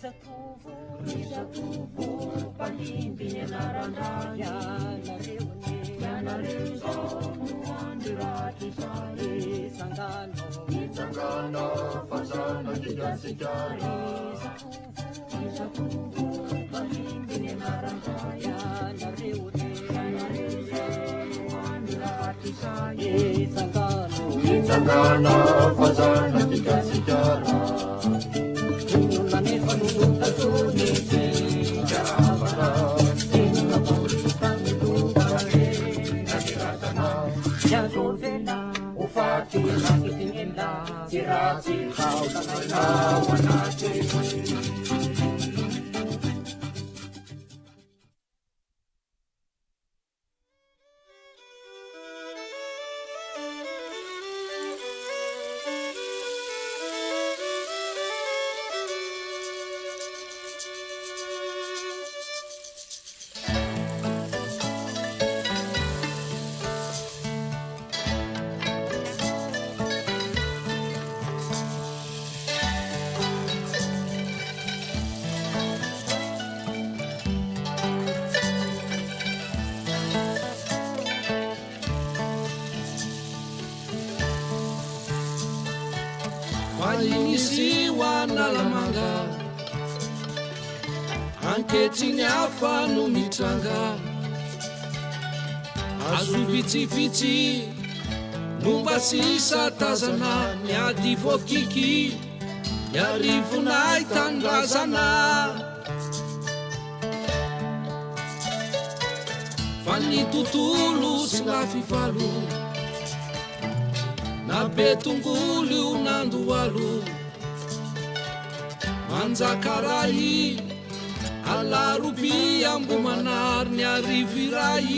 Isakuvo palimbing narandaya Yanareu Nuandirati Sari Sangano Fasana Tigasikari Isakuvo palimbing narandaya Yanareu Nuandirati Sari Sangano Fasana Tigasikari Inisiwa nalamanga anketriny hafa no mitranga azo vitsivitsy nomba sisa tazana miady vokiky miarivonay tandrazana fa ny tontolo sy lafivalo na be tongolo io nandoalo manjakaray alaroby ambo manary ny ariviray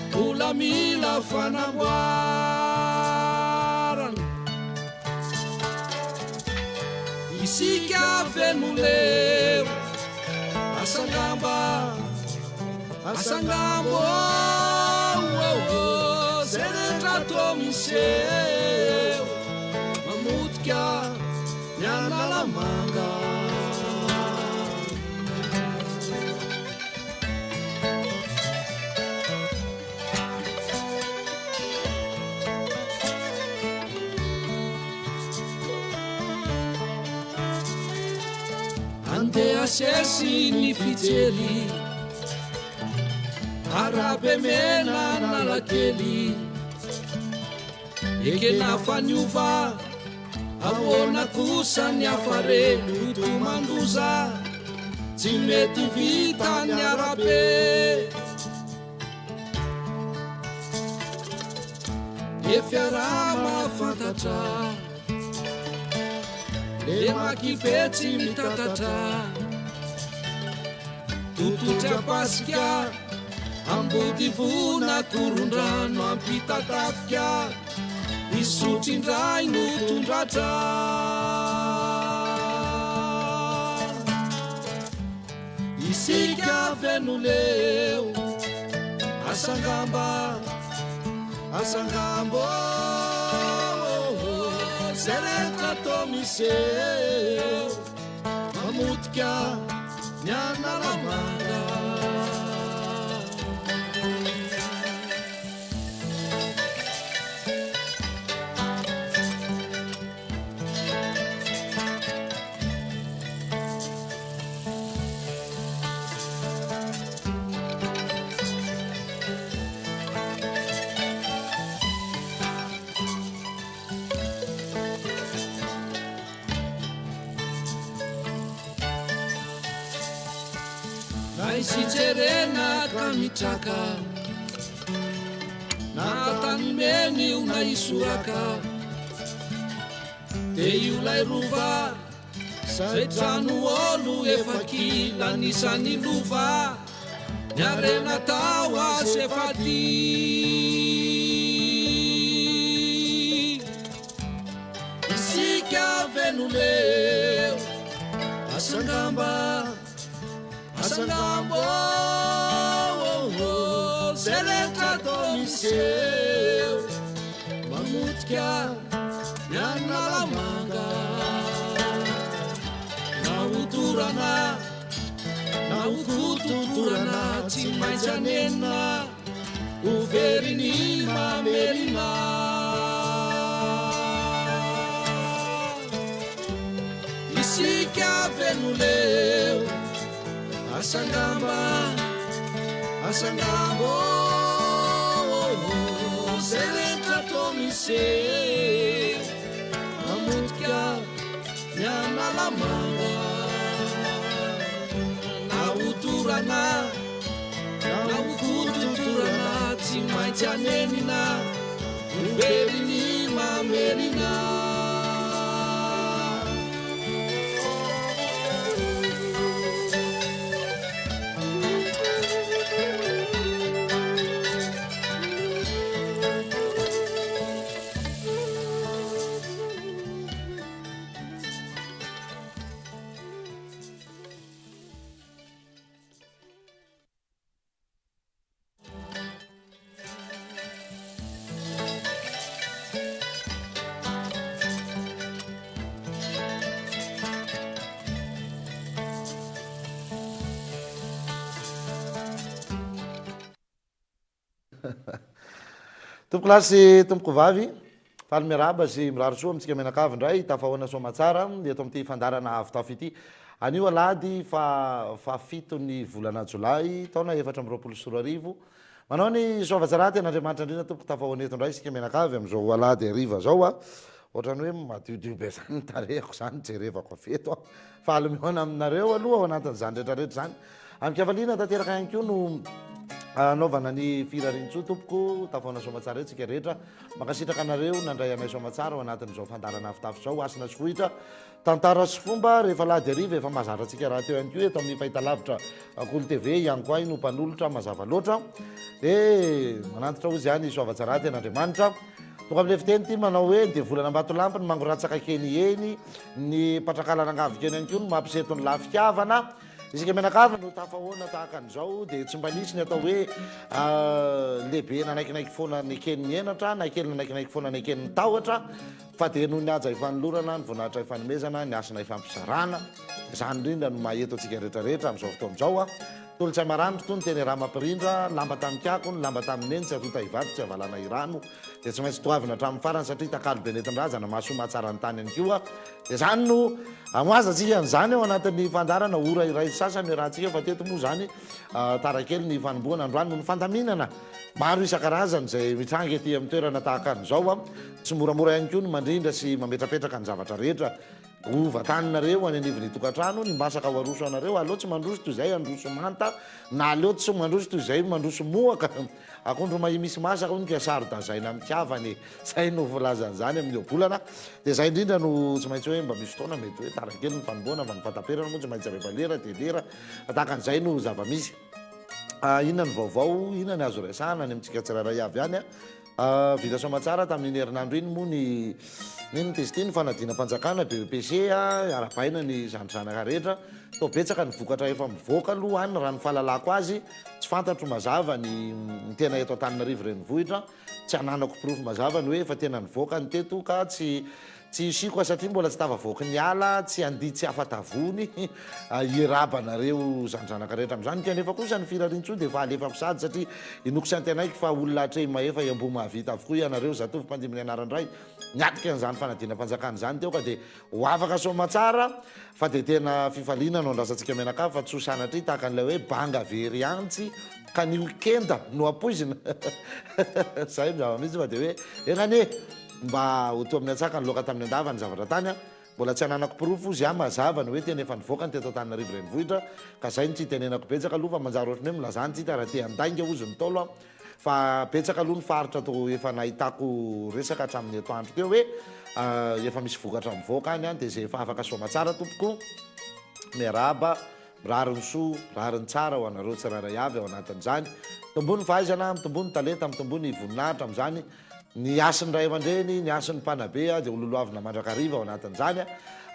mbola mila fanahoarana isika venoleo asangambo zay rehetra to miseho mamotika ny analamanga andeha sesy ny fijery arabe mena nalakely ekena faniova ahoana kosa ny afarelo tomandoza tsy mety vita ny arabe efiarama fantatra le makipetsy mitatatra tototry apasika ambody vona korondrano ampitatafika isotrindray no tondratra isika venoleo asangambo zay rehetra to miseho mamotika ny analamanga naisijerena kamitraka natanimeny io naisoraka de io lay rova zay trano olo efa kila nisany lova niarena tao asefady isika venoleo asangamba zay rehetra to miseho mamotika ny analamanga naoto totorana na okototorana tsy maintsy anenina overiny mamerina isika venoleo asangamba asangambo zeretra tomise amotika mianalamanga na otorana na okototorana tsy maintsy anenina overiny mamerina tompoko lahy sy tompoko vavy faly miaraba sy miraro soa amitsika menakavy indray tafahoana soamatsara eto amin'ity fandarana avy tafy ity anio alady fa fito ny volana jolay taona 2024 manao ny soavatsara ten'andriamanitra indrindra tompoko tafahoana eto indray sika menakavy am'izao alady ariva zao a ohatrany hoe madiodio be zany tarehako zany jerevako afeto faly mihoana aminareo aloha ao anatin'izany rehetrarehetra zany amikavaliana tanteraka ihany koa no anaovana ny firarintsoa tompoko tafahoana soamatsara eo tsika rehetra makasitraka anareo nandray anay soamatsara ao anatin'izao fandarana avitafy zao asina sy fohitra tantara sy fomba rehefa lady ariva efa mazatra atsika raha teo ihany koa eto amin'ny fahitalavitra Kolo TV ihany koa no mpanolotra mazava loatra dia manantitra ozy ihany soavatsara ten'andriamanitra tonga am'le fiteny ty manao hoe de volana ambatolampo ny mangoratsaka keny eny ny patrakalana angavokeny ihany koa no mampisetony lafiavana isika menakavy no tafahoana tahaka an'izao dia tsy mba nisy ny atao hoe lehibe nanaikinaiky foana ny ekeniny enatra na kely nanaikinaiky foana ny ekeniny tahotra fa dia noho ny aja ifanolorana ny voninahitra ifanomezana ny asana ifampisarana izany indrindra no maheto atsika rehetrarehetra amin'izao fotoan'izao a tolotsay maranitro toy ny teny raha mampirindra lamba tamikako ny lamba tamineny tsy atota ivato tsy avalana irano dia tsy maintsy toavina hatramin'ny farany satria takalo be nentin-drazana mahasoa mahatsara ny tany any koa dia zany no amoazatsika an'izany ao anatin'ny fandarana ora iray sasany rahantsika fa teto moa zany tarakely ny fanomboana androany no ny fandaminana maro isan-karazany zay mitranga ety amin'ny toerana tahaka an'izao a tsy moramora ihany koa no mandrindra sy mametrapetraka ny zavatra rehetra ovatanynareo any anivony tokantrano ny masaka ho aroso anareo aleo tsy mandroso toy izay androso manta na aleo tsy mandroso toy izay mandroso mohaka akondro mahi misy masaka hono kiasaro dazaina amikavany zay no volazan'izany amin'io bolana dia zay indrindra no tsy maintsy hoe mba misy fotoana mety hoe tarakely ny fanomboana fa ny fataperana moa tsy maintsy rehefa lera dia lera tahaka an'izay no zava-misy inona ny vaovao inona ny azo resahana ny amintsika tsirairay avy any a vita soamatsara tamin'iny herinandro iny moa ny niny tezity ny fanadina mpanjakana BEPC arapaina ny zandrizanaka rehetra to betsaka ny vokatra efa mivoaka aloha any raha ny fahalalako azy tsy fantatro mazava ny tena eto Antananarivo renivohitra tsy ananako proof mazava ny hoe efa tena nivoaka ny teto ka tsy isiko satria mbola tsy tavavoaka ny ala tsy andi tsy afatavony irabanareo zandrizanaka rehetra am'izany kanefa kosa ny firarintsoa dia efa alefa pisady satria inoko sy antenaiky fa olona atrey maefa iambo mahavita avokoa ianareo zatovy mpandiminy anarandray niatika an'izany fanadina mpanjakana izany teo ka dia ho afaka soamatsara fa dia tena fifaliana no andrasantsika menakavy fa tsosanatry tahaka an'ilay hoe banga very antsy ka ny okenda no apoizina zay mizava-mihitsy fa dia hoe enane mba ho to amin'ny atsaka ny loka tamin'ny andava ny zavatra tany a mbola tsy ananako pirofo izy mazava ny hoe tena efa nivoaka ny teto Antananarivo renivohitra ka zay ny tsy tenenako betsaka aloha fa manjary ohatrany hoe milazany tsy raha te andainga ozy ny tolo a fa betsaka aloha ny faritra to efa nahitako resaka hatramin'ny atoandro teo hoe efa misy vokatra mivoaka any a dia zay efa afaka soamatsara tompoko miaraba mirariny soa rariny tsara ho anareo tsirairay avy ao anatin'izany tombony fahaizana mitombony talenta mitombony voninahitra amin'izany ny asin'ny ray aman-dreny ny asin'ny mpanabe a dia ololoavina mandrakariva ao anatin'izany a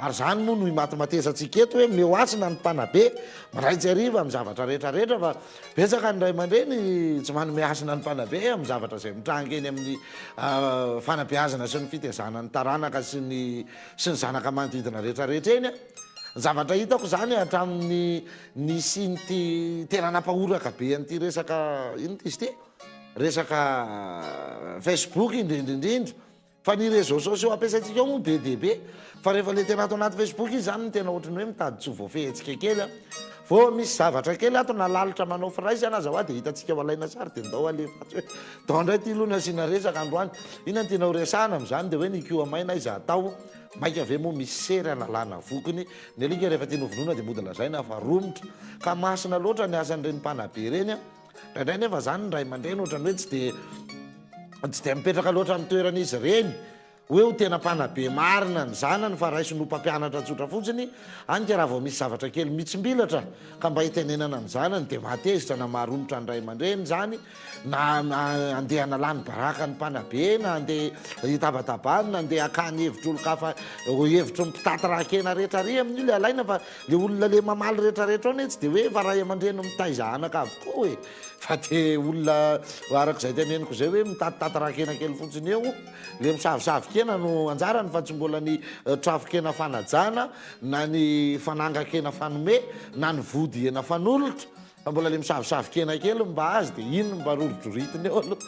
ary zany moa no matematesantsika eto hoe meo asina ny mpanabe maraitsy ariva amin'ny zavatra rehetrarehetra fa betsaka ny ray aman-dreny tsy manome asina ny mpanabe amin'ny zavatra izay mitranga eny amin'ny fanabeazana sy ny fitezana ny taranaka sy ny zanaka manodidina rehetrarehetra eny a zavatra hitako zany hatramin'ny ny sinty tena napahoraka be an'ity resaka ino izy ty resaka Facebook indrindrindrindra fa ny réseaux sociaux ampiasaitsika ao moa be dehibe fa rehefa le tena ato anaty Facebook izy zany tena ohatrany hoe mitady tsy voafehetsika kely a vo misy zavatra kely ato nalalitra manao firaisana aza hoa de hitatsika ho alaina sary de ndao alefatsy hoe dao ndray ty aloha nasiana resaka androany inona tianao resahana am'zany de hoe nikiho amaina iza atao maika ave moa misy sery analana vokony ny alika rehefa tia novonoina de mody lazaina fa romotra ka masina loatra ny asan'ireny mpanabe reny a ndraindray nefa zany ny ray aman-dreny ohatrany hoe tsy de mipetraka loatra amin'ny toeran'izy reny hoe ho tena mpanabe marina ny zanany fa raisy no mpampianatra tsotra fotsiny anyka raha vao misy zavatra kely mitsimbilatra ka mba hitenenana ny zanany de matezitra na maharomotra ny ray aman-dreny zany na andeha analany baraka ny mpanabe na andeha hitabatabany na andeha akany hevitra olo-kafa hevitry mipitaty-rakena rehetra ry amin'io le alaina fa le olona le mamaly rehetrarehetra ao ne tsy de hoe fa ray aman-dreny mitaiza anaka avokoa hoe fa de olona arak'izay teneniko zay hoe mitatitaty-rakena kely fotsiny eo le misavisavikena no anjarany fa tsy mbola ny trafokena fanajana na ny fanangakena fanome na ny vody ena fanolotra fa mbola le misavisavikena kely mba azy de ino mba rorodroritiny eo aloha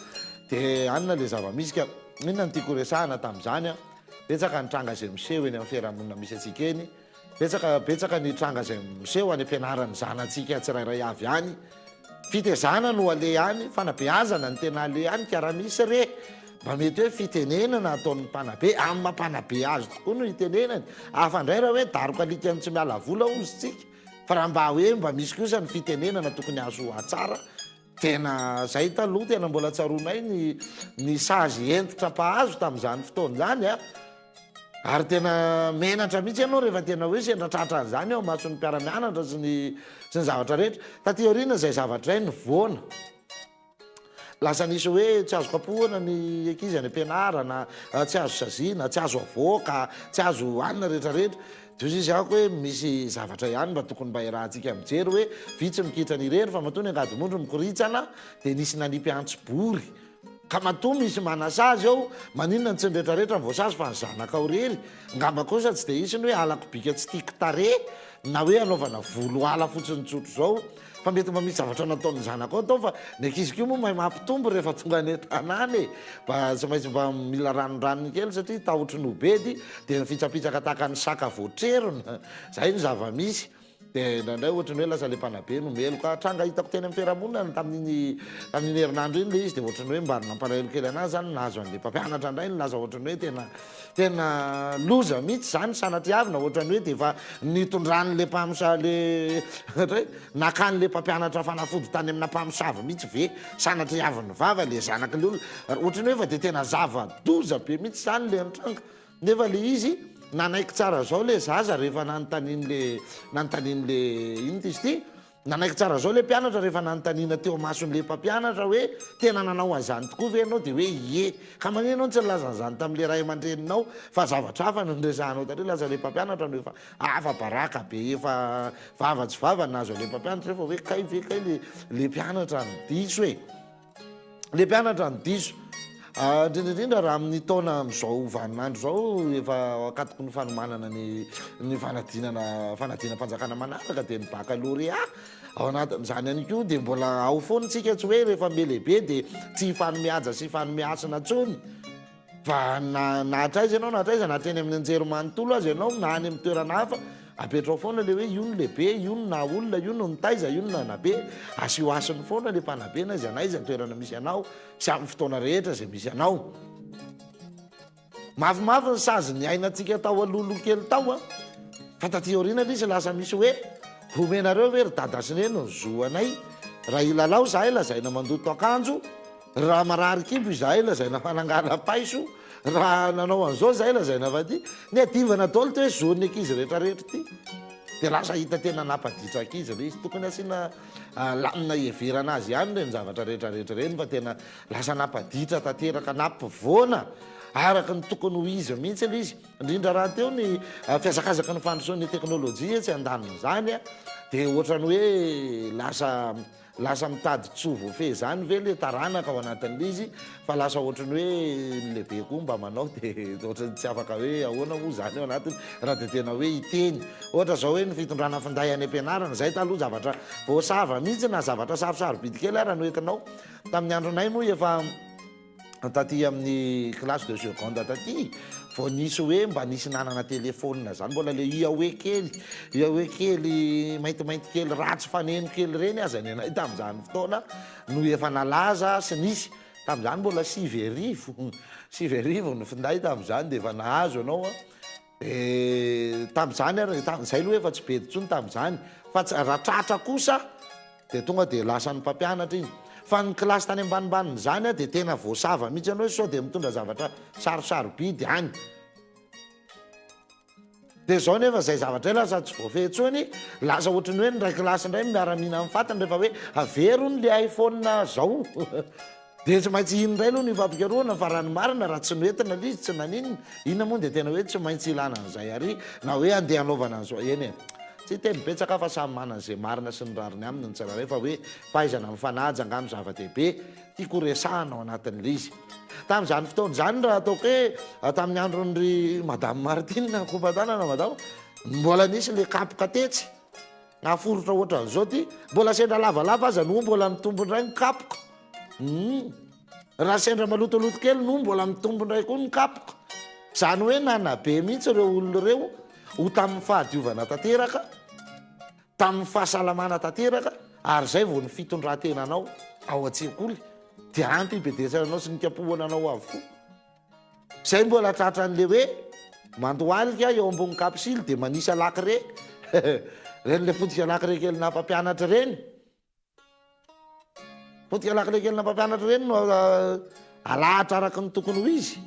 de anina le zava-misy ka inona ny tiako resahana tamin'izany a betsaka ny tranga zay miseho eny amin'ny fiarahamonina misy atsika eny betsaka ny tranga zay miseho any ampianarany zanatsika tsirairay avy any fitezana no ale any fanabeazana ny tena ale any ka raha misy re mba mety hoe fitenenana ataon'ny mpanabe amin'ny mampanabe azy tokoa no hitenenany afandray raha hoe daroka alikany tsy miala vola ozy tsika fa raha mba hoe mba misy kosa ny fitenenana tokony azo atsara tena zay taloha tena mbola tsaronay ny sazy entitra mpahazo tamin'izany fotoana zany a ary tena menatra mihitsy ianao rehefa tena hoe sendratratra an'izany ao mason'ny mpiara-mianatra sy ny zavatra rehetra tateorina zay zavatra ray ny voana lasa nisy hoe tsy azo kapohana ny ankizy any ampianarana tsy azo saziana tsy azo avoaka tsy azo anina rehetrarehetra de izy ako hoe misy zavatra ihany mba tokony mba irahantsika mijery hoe vitsy mikitra ny irery fa matoa ny angadimondro mikoritsana de nisy nanipy antsibory ka matoa misy manasazy ao maninona ny tsy nrehetrarehetra voasazy fa ny zanaka ao rery ngamba kosa tsy de isiny hoe alako bika tsy tiako tare na hoe anaovana volo ala fotsiny tsotro zao fa mety mba misy zavatra nataon'ny zanaka ao atao fa ny ankiziko moa mahay mampitombo rehefa tonga ny tanany mba tsy maintsy mba mila ranoranony kely satria tahotry nobedy de ny fitsapitsaka tahaka ny saka voatrerona zay ny zava-misy de ndraindray ohatrany hoe lasa le mpanabe no meloka tranga hitako teny amin'ny fiarahamonina tamin'ny herinandro iny le izy de ohatrany hoe mba nampalahelo kely anazy zany nazo an'le mpampianatra indray ny laza ohatrany hoe tena loza mihitsy zany sanatryavina ohatrany hoe de efa nitondrany le mpamosale nakany le mpampianatra fanafody tany amina mpamosava mihitsy ve sanatryaviny vava le zanaka le olona ohatrany hoe fa de tena zava-doza be mihitsy zany le antranga nefa le izy nanaiky tsara zao le zaza rehefa nanontanian'le ino ty izy ty nanaiky tsara zao le mpianatra rehefa nanontaniana teo mason'le mpampianatra hoe tena nanao an'izany tokoa ve anao de hoe ie ka magnenao tsy nilazan'izany tam'le ray aman-dreninao fa zavatra hafa no nresahanao tary laza le mpampianatra no efa afa baraka be efa vava tsy vava nazo le mpampianatra rehefa hoe kay ve kay le mpianatra ny diso e le mpianatra ny diso indrindraindrindra raha amin'ny taona am'izao vaninandro zao efa akatoko ny fanomanana ny fanadina-panjakana manaraka de ny bacaloréat ao anatin'izany any ko de mbola ao foanitsika tsy hoe rehefa melehibe de tsy fanomiaja sy fanomiasina tsony fa nahatraiza ianao nahatraiza na teny amin'ny anjery manontolo azy ianao na any amin'ny toerana hafa apetrao foana le hoe io no lehibe io no na olona io no nitaiza io no nanabe asio asiny foana le mpanabe na izy anaiza toerana misy anao sy amin'ny fotoana rehetra zay misy anao mafimafy ny sazy ny ainatsika tao alolo kely tao a fa tateorina le izy lasa misy hoe homenareo hoe ry dadasineny ny zoanay raha ilalao zahay lazaina mandoto akanjo raha marary kibo izahay lazaina fanangana paiso raha nanao an'izao zahay lazaina vaty ny adivana daolo ty hoe zony ankizy rehetrarehetra ty de lasa hita tena napaditra ankizy le izy tokony asiana lamina heverana azy ihany reny zavatra rehetrarehetra reny fa tena lasa napaditra tanteraka nampivoana araka ny tokony ho izy mihitsy le izy indrindra raha teo ny fiazakazaka ny fandrosoan'ny teknôlôjia tsy andaniny zany a de ohatrany hoe lasa lasa mitady tso voafe zany ve le taranaka ao anatin'le izy fa lasa ohatrany hoe lehibe koa mba manao de ohatrany tsy afaka hoe ahoana moa zany ao anatiny raha de tena hoe iteny ohatra zao hoe ny fitondrana finday any am-pianarana zay taloha zavatra voasava mihitsy na zavatra sarosarobidy kely ara no entinao tamin'ny andronay moa efa taty amin'ny classe de seconde taty vao nisy hoe mba nisy nanana telefôna zany mbola le iaoe kely maintimainty kely ratsy faneno kely reny aza ny anay tamin'izany fotoana no efa nalaza sy nisy tamin'izany mbola 7 arivo ny finday tamin'izany de efa nahazo anao tamin'izany zay loha efa tsy be ntsony tamin'izany fa raha tratra kosa de tonga de lasan'ny mpampianatra iny fa ny kilasy tany ambanimbany zany de tena voasava mihitsy anao sao de mitondra zavatra sarosarobidy any de zao nefa zay zavatra lasa tsy voafehitsony lasa ohatrany hoe ny ray kilasy indray miara-mihina amin'ny fatany rehefa hoe averony le iPhone zao de tsy maintsy iny indray aloha ny fampikaroana fa raha ny marina raha tsy noentina le izy tsy naninona inona moa de tena hoe tsy maintsy ilana an'izay ary na hoe andeha anaovana an'izao eny tsy teny betsaka fa samy manana zay marina sy ny rariny aminy ny tsirairay fa hoe fahaizana mifanaja angamy zava-dehibe tiako resahana ao anatin'le izy tamin'izany fotoana zany raha ataoko hoe tamin'ny andron'ry madame Martine na kompatanana madamo mbola nisy le kapoka tetsy aforotra ohatra n'izao ty mbola sendra lavalava aza no mbola mitombondray ny kapoka raha sendra malotoloto kely no mbola mitombondray koa ny kapoka zany hoe nanabe mihitsy ireo olona ireo ho tamin'ny fahadiovana tanteraka tamin'ny fahasalamana tanteraka ary zay vao ny fitondran-tenanao ao an-tsekoly de ampy ibedesana sy nikapohana anao avokoa zay mbola tratran'le hoe mandoalika eo ambony kapisily de manisy alakire reny le potika alakire kely na mpampianatra reny potika alakire kely na mpampianatra reny no alahatra araky ny tokony ho izy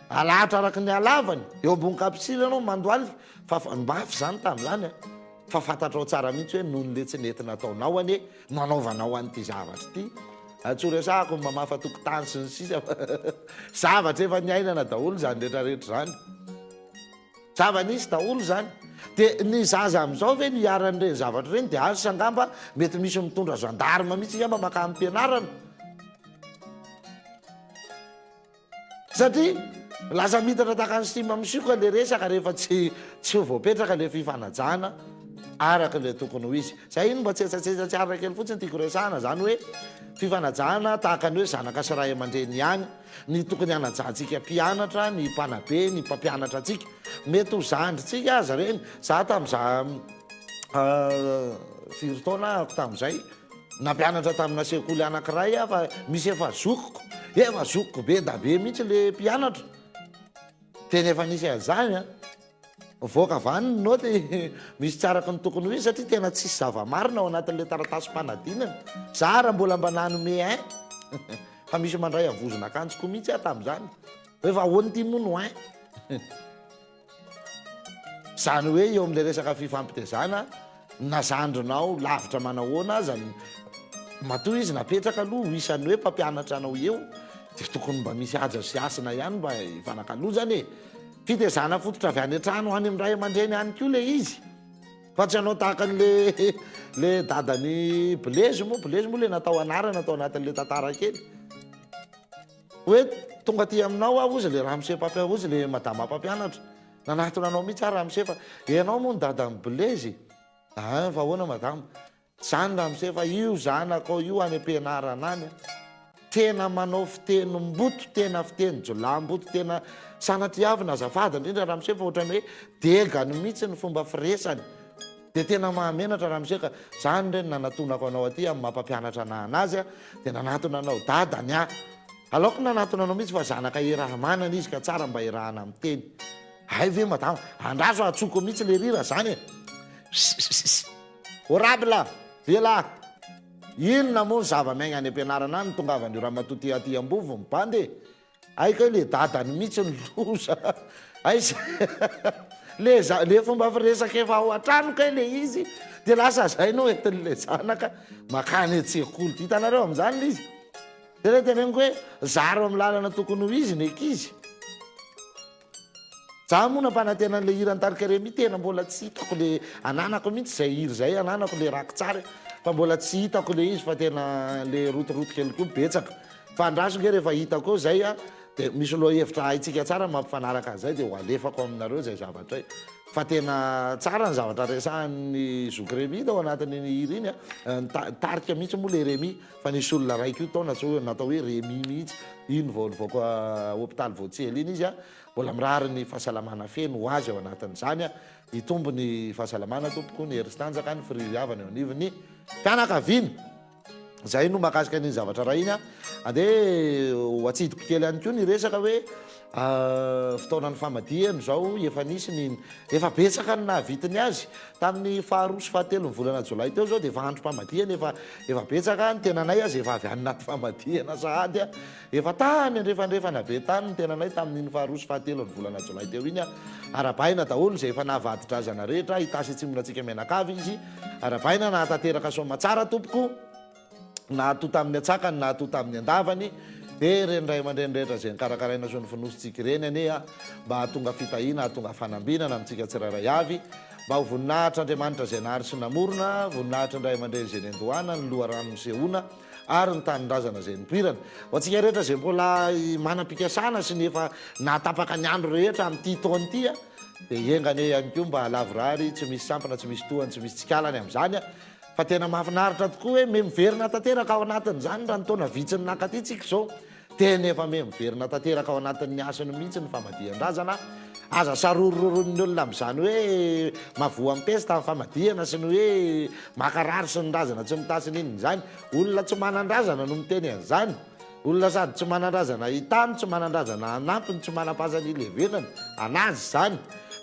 alahatra araky ny alavany eo ambony kapisily anao mandoalika fa mafy zany tamin'izany fa fantatrao tsara mihitsy hoe noho nyle tsy nentina ataonao ane nanaovanao an'ity zavatra ity atsoresahako ny mamafa tokotany sy ny sisa zavatra efa niainana daholo zany rehetrarehetra zany zava-nisy daholo zany de ny zaza am'izao ve niaran'ireny zavatra reny de azo sangamba mety misy mitondra gendarme mihitsy ngamba maka amin'ny mpianarana satria lasa mitatra taka ny sima misikoka le resaka rehefa tsy voapetraka le fifanajana araky le tokony ho izy zay iny mba tsetsatsetsatsyarra kely fotsiny tiako resahana zany hoe fifanajana tahaka ny hoe zanaka sy ray aman-dreny ihany ny tokony hanajantsika mpianatra ny mpanabe ny mpampianatra atsika mety ho zandritsika aza reny za tam'za firy taona ako tam'izay nampianatra tamina sekoly anankiray fa misy efa zokoko be da be mihitsy le mpianatra tena efa nisy an'izany voaka vany no de misy tsaraky ny tokony ho izy satria tena tsisy zava-marina ao anatin'le taratasy mpanadinana zara mbola mba nanome fa misy mandray avozona akanjoko mihitsy tam'izany efa ahoany ty moa no zany hoe eo am'le resaka fifampitezana nazandronao lavitra manahoana aza matoa izy napetraka aloha isan'ny hoe mpampianatra anao eo de tokony mba misy aja sy asina ihany mba ifanakalozany fitezana fototra avy any an-trano any am'ray aman-dreny any koa le izy fa tsy anao tahaka le dadany Blaise moa le natao anarana natao anatin'le tantara kely hoe tonga ty aminao aho ozy le ramose ozy le madama mpampianatra nanatona anao mihitsy ramose fa ianao moa ny dadany Blaise fa ahoana madama zany ramose fa io zanakao io any am-pianarana any tena manao fitenim-boto tena fiteny-jolam-boto tena sanatiavina azafady indrindra ramose fa ohatrany hoe degany mihitsy ny fomba firesany de tena mahamenatra ramose ka zany reny nanatonako anao aty amin'ny mampampianatra anazy de nanatona anao dadany aloako nanatona anao mihitsy fa zanaka irahamanana izy ka tsara mba irahana amin'ny teny ay ve madama andraso atsoko mihitsy le rira zany orabla vela inona moa ny zava-maigna any am-pianarana any tongavan'io raha matoty aty ambovo mibande aika le dadany mihitsy ny loza ay le fomba firesaka efa ao an-trano kay le izy de lasa zay no entin'le zanaka makany atsekoly ty hitanareo am'izany le izy de le teneniko hoe zaro amin'ny lalana tokony ho izy ny ekizy za moa nampanatenan'le hira ntarikare mi tena mbola tsy hitako le ananako mihitsy zay hiry zay ananako le raky tsara fa mbola tsy hitako le izy fa tena le rotoroto kely koa betsaka fa andraso nge rehefa hitako zay a de misy loha hevitra haitsika tsara mampifanaraka zay de ho alefako aminareo zay zavatra fa tena tsara ny zavatra resahan'ny zokremy tao anatin'ny hira iny a tarika mihitsy moa le remy fa nisy olona raiky io tao natao hoe remy mihitsy iny vaovoako hôpitaly voatsely iny izy a mbola mirary ny fahasalamana feno ho azy ao anatin'izany a hitombo ny fahasalamana tompoko ny heristanjaka ny firiavana eo anivony mpianakaviany zay no mahakasika ny zavatra raha iny a ande atsidiko kely ihany koa ny resaka hoe fotoanany famadihany zao efa nisy ny efa betsaka ny nahavitiny azy tamin'ny faharoa sy fahatelo ny volana jolay teo zao de efa androm-pamadihany efa betsaka ny tenanay azy efa avy any naty famadihana sahady a efa tany andrefandrefana be tany ny tenanay tamin'iny faharoa sy fahatelo ny volana jolay teo iny a arabaina daholo zay efa nahavadidrazana rehetra hitasy atsimbonatsika menakavy izy arabaina nahatateraka somatsara tompoko nahatota amin'ny atsakany nahatota amin'ny andavany de reny ray aman-dreny rehetra zay nikarakaraina so ny finositsika ireny ane a mba hahatonga fitahina hahatonga fanambinana amintsika tsiraray avy mba ho voninahitra andriamanitra zay nahary sy namorona voninahitra ndray aman-dreny zay nendohana ny loha rano misehoana ary ny tanindrazana zay nipirana ho antsika rehetra zay mbola manam-pikasana sy nefa nahatapaka ny andro rehetra amin'ity taonyity a de iengany ihany koa mba halavorary tsy misy sampana tsy misy tohany tsy misy tsikalany amin'izany a fa tena mahafinaritra tokoa hoe me miverina tanteraka ao anatin'izany raha ny taona vitsiny nakaty tsika zao tena efa me miverina tanteraka ao anatin'ny asany mihitsy ny famadihan-drazana aza sarorororon'ny olona amin'izany hoe mavoa ampesta amin'ny famadihana sy ny hoe makarary sy ny razana tsy mitasiny inony zany olona tsy manan-drazana no miteny an'izany olona sady tsy manan-drazana hitany tsy manan-drazana anampiny tsy manam-pazany ilevenana anazy zany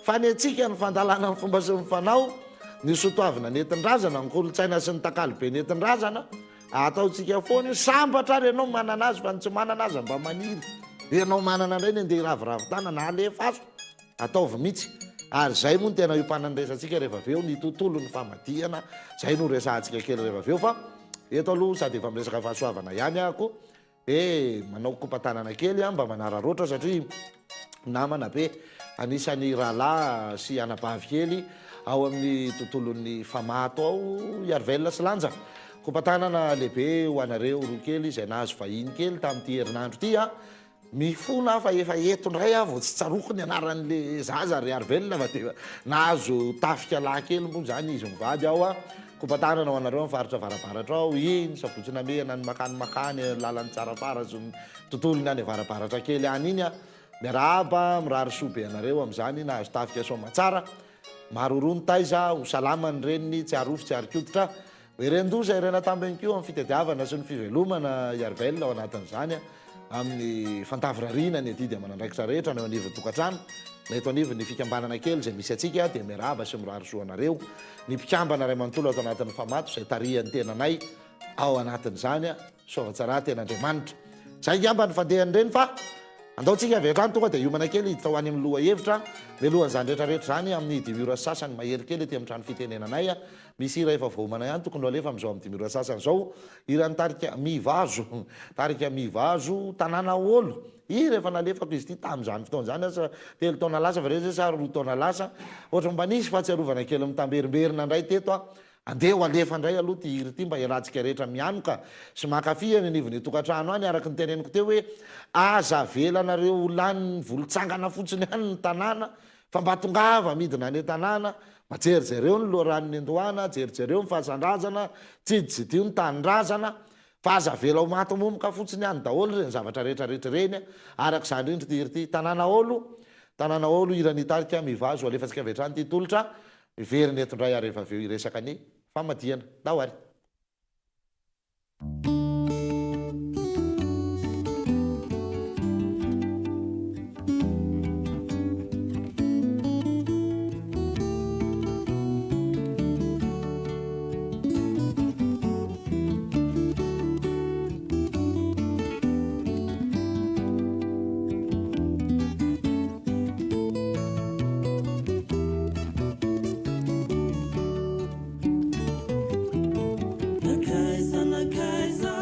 fa ny atsika ny fandalana ny fomba sy mifanao ny sotoavina nentin-drazana ny kolotsaina sy ny takalobe nentin-drazana ataotsika foana io sambatra ary ianao manana azy fa ny tsy manana azy mba maniry ianao manana indray ny andeha iraviravitana na alefaso ataovy mihitsy ary zay moa ny tena iompanan-dresantsika rehefa aveo ny tontolo ny famadihana zay no resantsika kely rehefa aveo fa eto aloha sady efa miresaka fahasoavana ihany ahko de manao kompatanana kely a mba manararoatra satria namana be anisan'ny rahalahy sy anabavy kely ao amin'ny tontolon'ny famato ao iarivelona sy lanja kompatanana lehibe ho anareo roa kely izay nahazo vahiny kely tamin'ity herinandro ity a mifona fa efa etondray a vao tsy tsaroko ny anaran'le zaza ry arivelona fa de nahazo tafika lahy kely moa zany izy mivady ao a kompatanana ho anareo mifaritra varabaratra ao iny sabotsina mehana ny makany lalany tsara fara sy ny tontolony any varabaratra kely any iny a miarahaba mirary sobe anareo am'izany nahazo tafika somatsara marorony taiza ho salamany reniny tsy arofo tsy arikoditra oerendoza irena tambiny keo amin'ny fitadiavana sy ny fivelomana iarivelona ao anatin'izany a amin'ny fantavirariana ny adidy amanandraikitra rehetra ny anivony tokantrano na eto anivony fikambanana kely zay misy atsika de mirahaba sy mirary soanareo ny mpikambana ray manontolo ato anatin'ny famato zay tarihan'ny tenanay ao anatin'izany a soavatsara ten'andriamanitra zay ngamba ny fandehany reny fa andaotsika avy atrany tonga de iomana kely hiditra ho any amin'ny loha hevitra melohan'izany rehetrarehetra zany amin'ny dimy ora sasany mahery kely ety amin'ny trano fitenenanay a misy ira efa voamana ihany tokony ho alefa am'izao amin'ny dimy ora sasany zao irany tarika mivazo tanàna olo i rehefa nalefako izy ity tamin'izany fotoan'izany asa telo taona lasa fa reza sa roa taona lasa ohatra mba nisy fahatsiarovana kely mitamberimberina ndray teto a andeha ho alefa ndray aloha ty hiry ty mba iarahantsika rehetra mianoka sy makafia ny anivony tokantrano any araky ny teneniko teo hoe aza velanareo olany volontsangana fotsiny hany ny tanàna fa mba tongava midina ny tanàna majerijereo ny loharano ny andohana jerijereo ny fahasan-drazana tsiditsidio ny tanindrazana fa aza vela ho maty momoka fotsiny hany daholo reny zavatra rehetrarehetra reny araky zany rindry ty hiry ty tanàna olo iranitarika mivazo alefatsika vetrany ty tolotra miveriny etondray ary rehefa aveo iresaka ny famadihana dahoary Nakaiza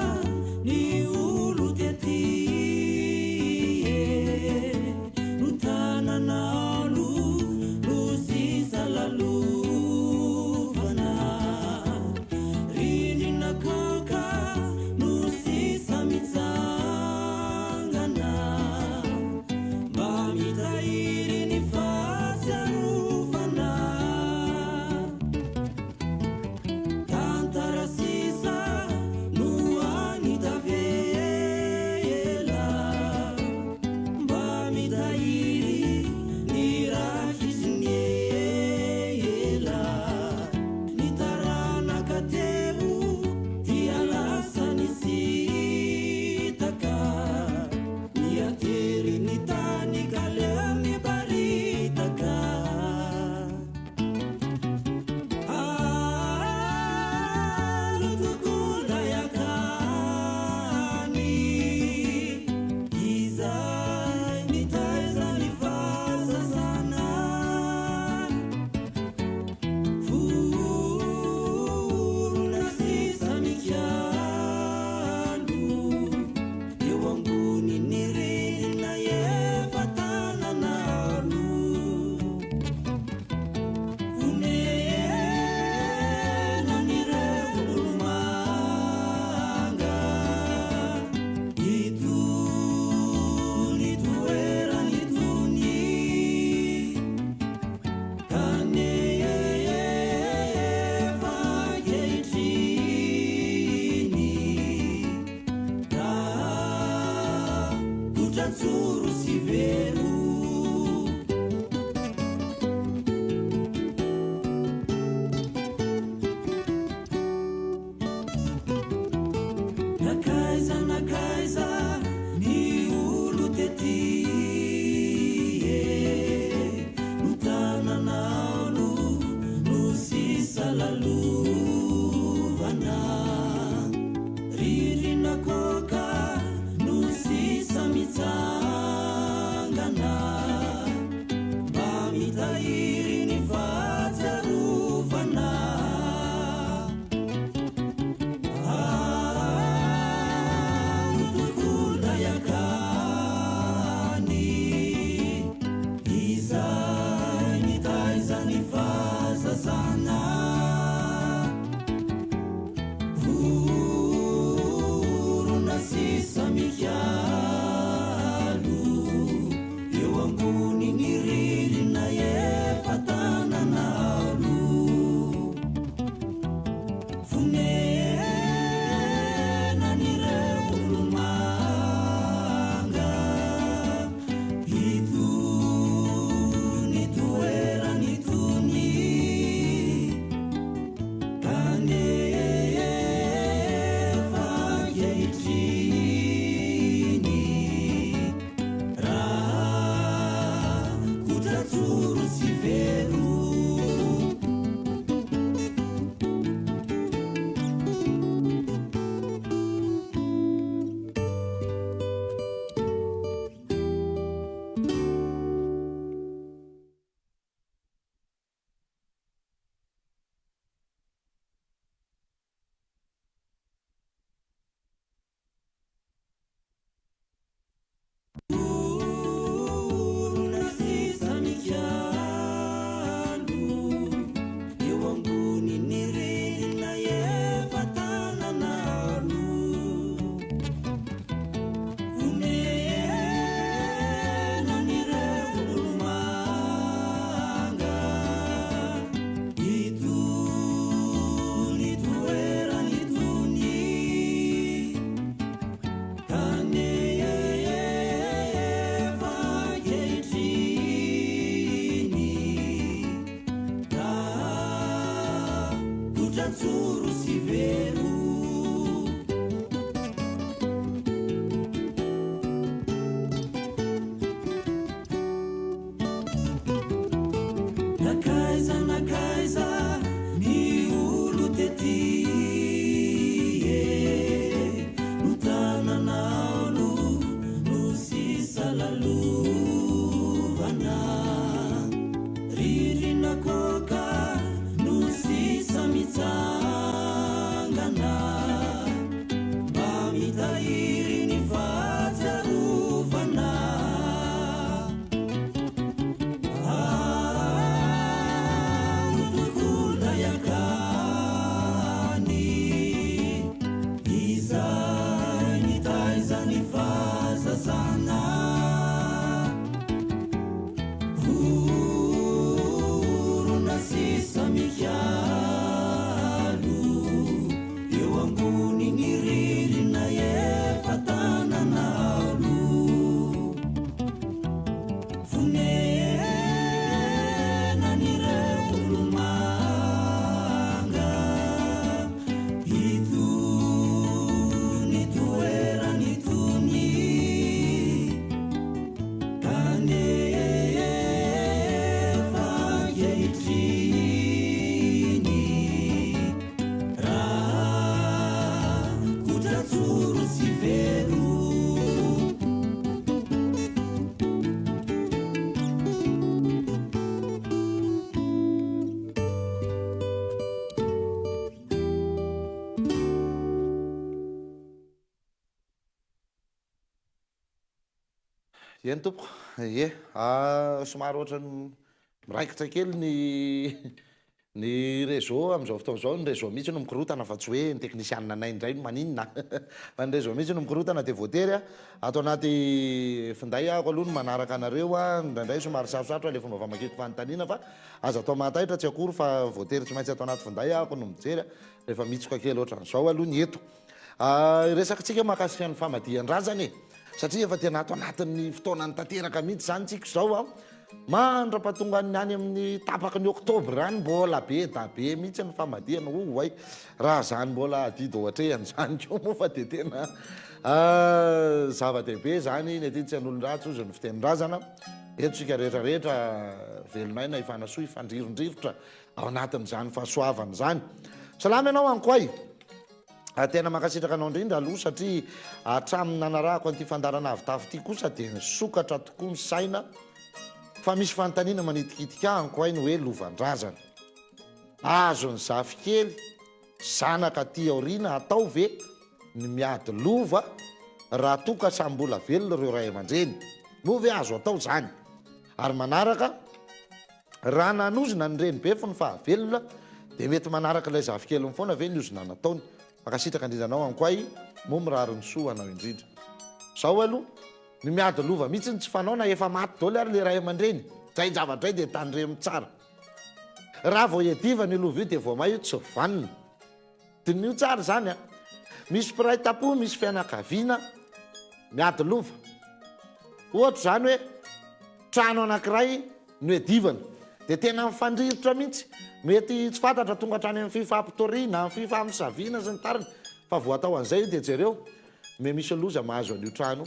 kotatsoro sy vero nakaiza ny olo tety no tananalo no sisa lalovana ririna koka no sisa mitsangana mba mitahiry ny fahatsiarovana tokola yakany izay ny taiza ny fahazazana vorona sisa mikialo eo ambony ny ririna efa tananalo vonena ny reolo manga itony toerany tony kanefa ankehitriny raha kotratsoro sy vero eny tompo ie somary ohatrany miraikitra kely ny réseau amin'izao fotoana izao ny réseau mihitsy no mikorotana fa tsy hoe ny teknisianina anay indray no maninona fa ny réseau mihitsy no mikorotana dia voatery ato anaty finday ako aloha no manaraka anareo ndraindray somary sarosatro le fomba famakiko fanontaniana fa aza atao mahataitra tsy akory fa voatery tsy maintsy ato anaty finday ako no mijery rehefa mitsoka kely ohatran'izao aloha ny eto resakatsika mahakasika ny famadihan-drazany satria efa tena ato anatin'ny fotoanany tanteraka mihitsy zany tsika zao mandra-pahatonga ny any amin'ny tapaka ny oktobra any mbola be da be mihitsy ny famadihana oay raha zany mbola adidy ohatrehany zany ko moa fa de tena zava-dehibe zany ny aty tsy an'olon-dratsy ozy ny fitenin-drazana eto sika rehetrarehetra velonaina ifanasoa ifandrirondrivotra ao anatin'izany fahasoavany zany salama ianao anko ay tena makasitraka anao indrindra aloha satria hatramin'ny nanarahako an'ity fandarana avitafy ity kosa dia nisokatra tokoa ny saina fa misy fanontaniana manitikitika anko ainy hoe lovandrazana azony zafy kely zanaka ty aoriana atao ve ny miady lova raha toka sambola velona reo ray aman-dreny no ve azo atao zany ary manaraka raha nanozona ny reny be fo ny fahavelona dia mety manaraka ilay zafy kely foana ve ny ozona nataony makasitraka indrindranao anko ay moa mirary ny soa anao indrindra zao aloha ny miady lova mihitsy ny tsy fanao na efa maty daoly ary le ray aman-dreny zay zavatra dia tandremo tsara raha vao ediva ny lova io dia vao ma io tsy vanina dinio tsara zany misy piray tapo misy fianakaviana miady lova ohatra zany hoe trano anankiray no edivana dia tena mifandrivotra mihitsy mety tsy fantatra tonga hatrany amin'ny fifampitoriana amin'ny fifampisaviana sy ny tariny fa vo atao an'izay io dia jereo me misy loza mahazo an'io trano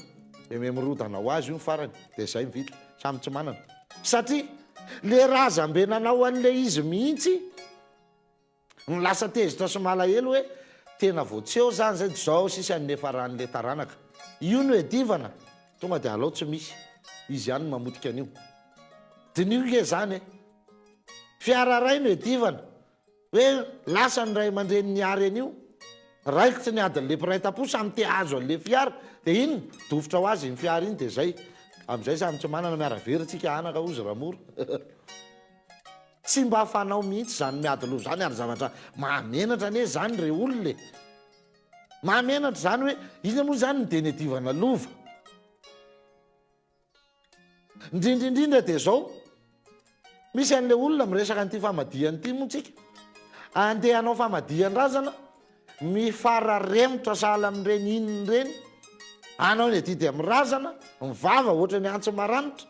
dia me mirodana ho azy io ny farany dia zay mivita samy tsy manana satria le razam-be nanao an'le izy mihitsy ny lasa tezitra sy malahelo hoe tena vo tsy eo zany zay zao sisy an'nefa ran'le taranaka io no edivana tonga dia alao tsy misy izy ihany no mamotika an'io dinio ke zany fiara ray no edivana hoe lasa ny ray aman-dreny niary an'io raikitsy ny adin'le piray tapo samy te azo an'le fiara dia iny dofotra ho azy ny fiara iny dia zay amin'izay samy tsy manana miaraveritsika anaka ozy ramora tsy mba fanao mihitsy zany miady lova zany ary zavatra mahamenatra ane zany re olone mahamenatra zany hoe izy moa zany ny deny edivana lova indrindraindrindra dia zao misy an'le olona miresaka n'ity famadiany ity moatsika andeha hanao famadihan-drazana mifararemotra sahala amin'ireny inony reny anao ny adidy amin'ny razana mivava ohatra ny antso maranitra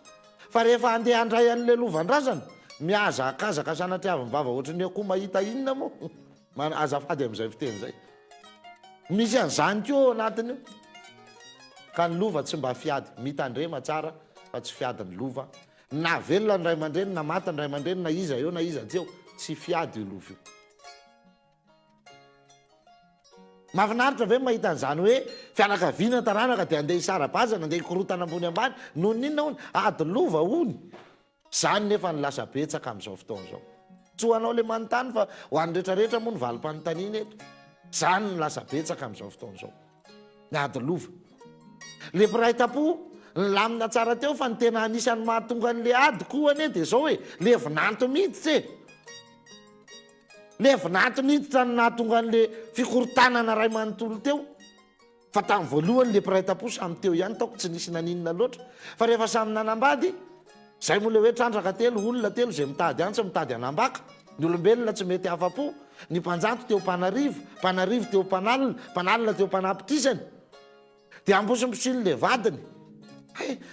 fa rehefa andeha handray an'le lovandrazana miaza akazaka sanatria avy mivava ohatra ny akoho mahita inona moa azafady am'izay fiteny zay. Misy an'izany keo anatiny io. Ka ny lova tsy mba fiady, mitandrema tsara fa tsy fiady ny lova. Na velona ny ray aman-dreny, na mata ny ray aman-dreny, na iza eo na iza tseo, tsy fiady io lova io. Mahafinaritra ve mahita an'izany hoe fianakaviana taranaka dia andeha hisara-bazana, andeha hikorotana ambony ambany, no ninona hony ady lova hony. Zany nefa ny lasa betsaka amin'izao fotoana izao. Tsy ho anao le manontany fa ho an'ny rehetrarehetra moa ny valim-panontaniana eto. Zany ny lasa betsaka amin'izao fotoana izao. Ny ady lova. Le mpiray tapo lamina tsara teo fa ny tena anisan'ny mahatonga an'le ady koa ane dia zao hoe le vinanto miditra e. Le vinanto miditra ny nahatonga an'le fikorotanana ray manontolo teo. Fa tamin'ny voalohany le mpiray tapo samy teo ihany taoko tsy nisy naninona loatra. Fa rehefa samy nanambady, zay moa le hoe trandraka telo, olona telo zay mitady antso mitady anambaka. Ny olombelona tsy mety afa-po. Ny mpanjanto teo mpanarivo, mpanarivo teo mpanalina, mpanalina teo mpanapitrisany. Dia ambosim-posiny le vadiny.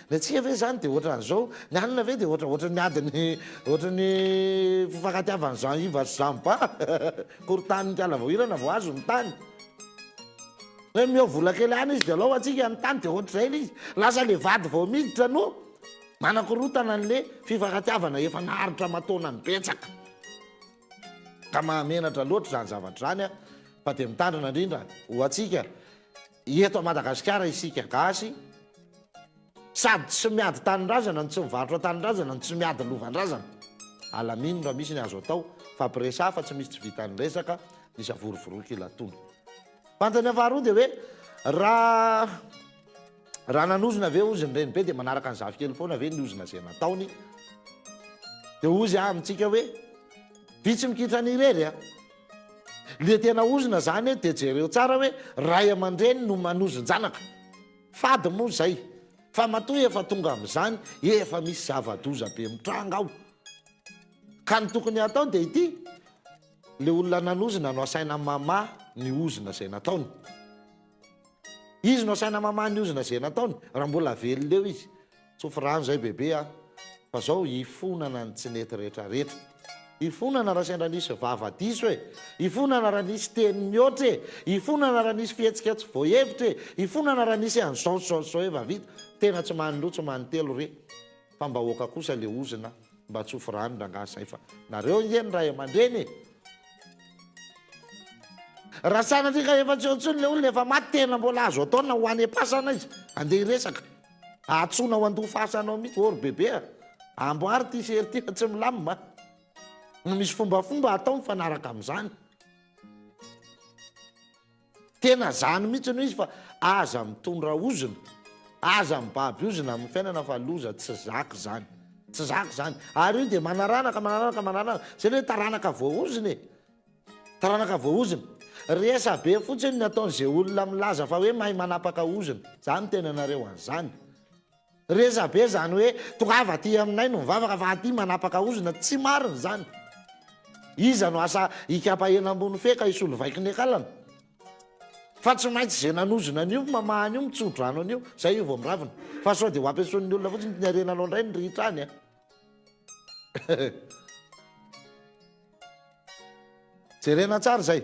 Le tsy ve zany dia ohatran'izao, ny alina ve dia ohatran'ny adiny, ohatran'ny fifankatiavan'ny Jean-Yves sy Jean-Ba. Korotaniny tiala voahirana vao azo ny tany. Hoe mio vola kely any izy dia alao atsika ny tany dia ohatr'izay izy. Lasa le vady vao miditra no manakorotana an'le fifankatiavana efa naharitra mataona ny betsaka. Ka mahamenatra loatra zany zavatra zany fa dia mitandrina indrindra ho atsika eto a Madagasikara isika gasy sady tsy miady tanin-drazana ny tsy mivarotra tanin-drazana ny tsy miady lovandrazana. Alamino raha misy ny azo atao fa piresa fa tsy misy tsy vitan'ny resaka ny savorovoroky ilatony. Fantany faharoa dia hoe raha nanozona ve ozy ny reny be dia manaraka ny zavy kely foana ve ny ozona zay nataony dia ozy amintsika hoe vitsy mikitra ny irery a. Le tena ozona zany dia jereo tsara hoe ray aman-dreny no manozon-janaka. Fady moa zay. Fa matoa efa tonga amin'izany efa misy zava-doza be mitranga ao. Ka ny tokony atao dia ity, le olona nanozona no asaina mama ny ozona izay nataony. Izy no asaina mama ny ozona izay nataony raha mbola velona eo izy. Tsofi rano zay bebe a, fa zao hifonana ny tsinety rehetrarehetra. Hifonana raha sendra nisy vava-diso e, hifonana raha nisy teny mihoatra e, hifonana raha nisy fihetsika tsy voahevitra e, hifonana raha nisy an'izao eva vita. Tena tsy manindroa tsy manintelo re. Fa mba hoaka kosa le ozona mba tsofi rano rangasay fa nareo ngeny ray aman-dreny e. Raha sanatrika efa tsy ontsony le olona efa maty tena mbola azo ataona ho any am-pasana izy andeha hiresaka. Atsona ho andoha fasanao mihitsy ory bebe a. Amboary ty sery ty fa tsy milamina. Misy fombafomba atao mifanaraka amin'izany. Tena zany mihitsy no izy fa aza mitondra ozona, aza mibaby ozona amin'ny fiainana fa loza tsy zaka zany. Tsy zaka zany. Ary io dia manaranaka. Zay hoe taranaka voaozona e. Taranaka voaozona. Resa be fotsiny ny ataon'izay olona milaza fa hoe mahay manapaka ozona. Zany tena nareo an'izany. Resa be zany hoe tongava ty aminay no mivavaka fa aty manapaka ozona, tsy marina zany. Iza no asa hikapahena ambony feka isolo vaiky ny akalana. Fa tsy maintsy zay nanozona an'io mamahany io mitsodro rano an'io, zay io vao miravina. Fa sao dia ho ampiasain'ny olona fotsiny ny arenanao indray ny ritra any a. Jerena tsara zay.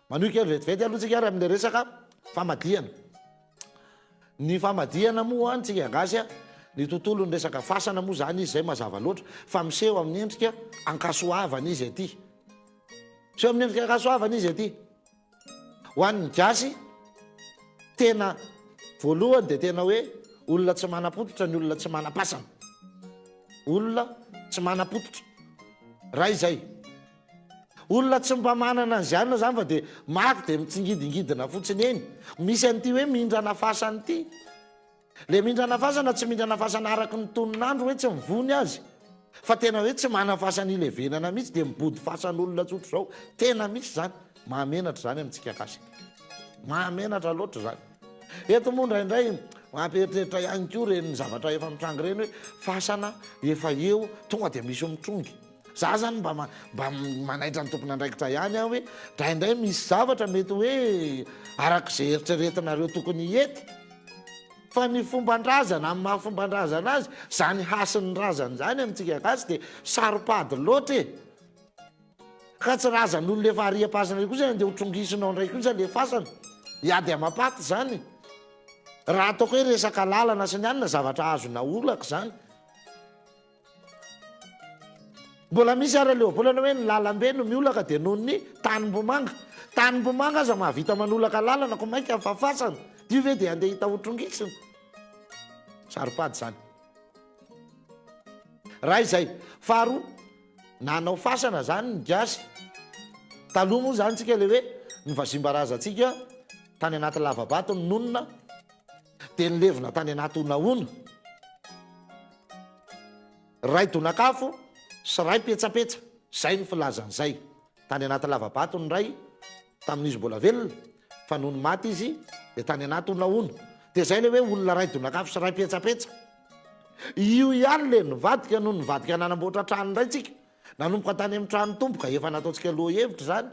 Manohy kely vetivety aloha tsika ary amin'le resaka famadihana. Ny famadihana moa any tsika gasy a, ny tontolo ny resaka fasana moa zany izy zay mazava loatra fa miseho amin'ny endrika ankasoavana izy aty. Miseho amin'ny endrika ankasoavana izy aty. Ho an'ny gasy tena voalohany dia tena hoe olona tsy manapototra ny olona tsy manapasana. Olona tsy manapototra. Raha izay. Olona tsy mba manana an'izany zany fa dia maty dia mitsingidingidina fotsiny eny. Misy an'ity hoe mindrana fasana ity. Le mindrana fasana tsy mindrana fasana araky ny toninandro hoe tsy mivony azy. Fa tena hoe tsy mana fasana ilevenana mihitsy dia mibody fasan'olona tsotro zao. Tena misy zany. Mahamenatra zany amintsika kasika. Mahamenatra loatra zany. Eto moa indraindray mampieritreritra ihany koa reny zavatra efa mitrangy reny hoe fasana efa eo tonga dia misy mitrongy. Za zany mba manaitra ny tompon'andraikitra ihany aho hoe indraindray misy zavatra mety hoe arak'izay eritreretinareo tokony hiety. Fa ny fomban-drazana amin'ny maha fomban-drazana azy, zany hasin'ny razana zany amintsika gasy dia saropady loatra e. ka tsy razan'olo le fahariam-pasana ray kosa de hotrongisinao ndray kosa le fasana iady amapaty zany raha ataoko hoe resaka lalana sy ny anina zavatra azona olaka zany mbola misy ara leobolana hoe ny lalambe no miolaka de noho ny tanimbomanga aza mahavita manolaka lalana ko mainka fafasana io ve de andeha hita hotrongisina saripady zany raha izay faharoa nanao fasana zany ny gasy taloha moa zany tsika le hoe ny vazimbarazantsika tany anaty lavabato ny nonona de nylevina tany anaty onaona ray donakafo sy ray petsapetsa zay ny filazan'zay tany anaty lavabato ny ray tamin'izy mbola velona fa noho ny maty izy de tany anaty onaona de zay le hoe olona ray donakafo sy ray petsapetsa io ihany le nivadika noho nivadika nanamboatra trano ndray tsika nanomboka tany amin'ny trano tompoka efa nataontsika loha hevitra zany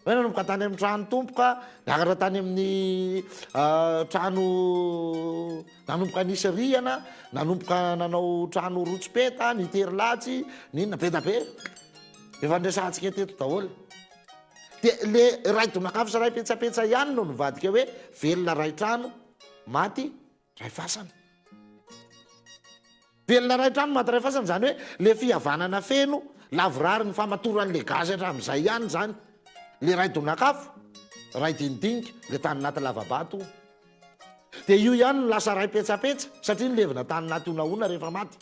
hoe nanomboka tany amin'ny trano tompoka niakatra tany amin'ny trano nanomboka nisy riana nanomboka nanao trano rotsypeta nitery latsy ninona be da be efa nresantsika teto daholo de le ray donakafo sy ray petsapetsa ihany no nivadika hoe velona ray trano maty ray fasana velona ray trano maty ray fasana zany hoe le fihavanana feno lavorary ny famatoran'le gazy hatramin'izay ihany zany le ray donakafo ray dinidinika le tany naty lavabato de io ihany no lasa ray petsapetsa satria nylevina tany naty onaona rehefa maty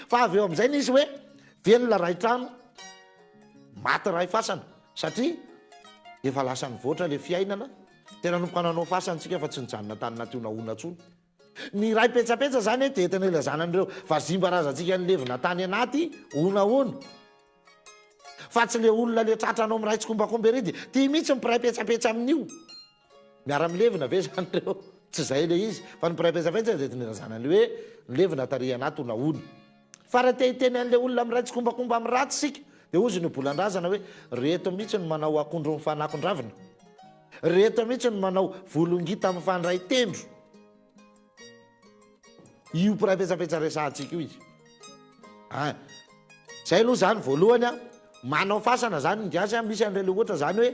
fa avy eo am'izay nisy hoe velona ray trano maty ray fasana satria efa lasa nyvoatra le fiainana tena nomboka nanao fasantsika fa tsy nijanona tany naty onaona tsony ny ray petsapetsa zany de entina ilazanan'ireo vazimbarazantsika nylevina tany anaty onaona fa tsy le olona le tratranao ami'ray tsikombakombe ridy ty mihitsy mpiray petsapetsa amin'io miara-milevina ve zany reo tsy zay le izy fa ny mpiray petsapetsa de tinilazanan'le hoe nylevina tary anaty onaona fa raha te hiteny an'le olona ami'ray tsikombakomba amy raty sika de ozy ny bolan-drazana hoe reto mihitsy ny manao akondro mifanakondravina reto mihitsy ny manao volongita mifandray tendro io mpiray petsapetsa resantsika io izy zay aloha zany voalohany a manao fasana zany ny gasy a misy an'ireo le ohatra zany hoe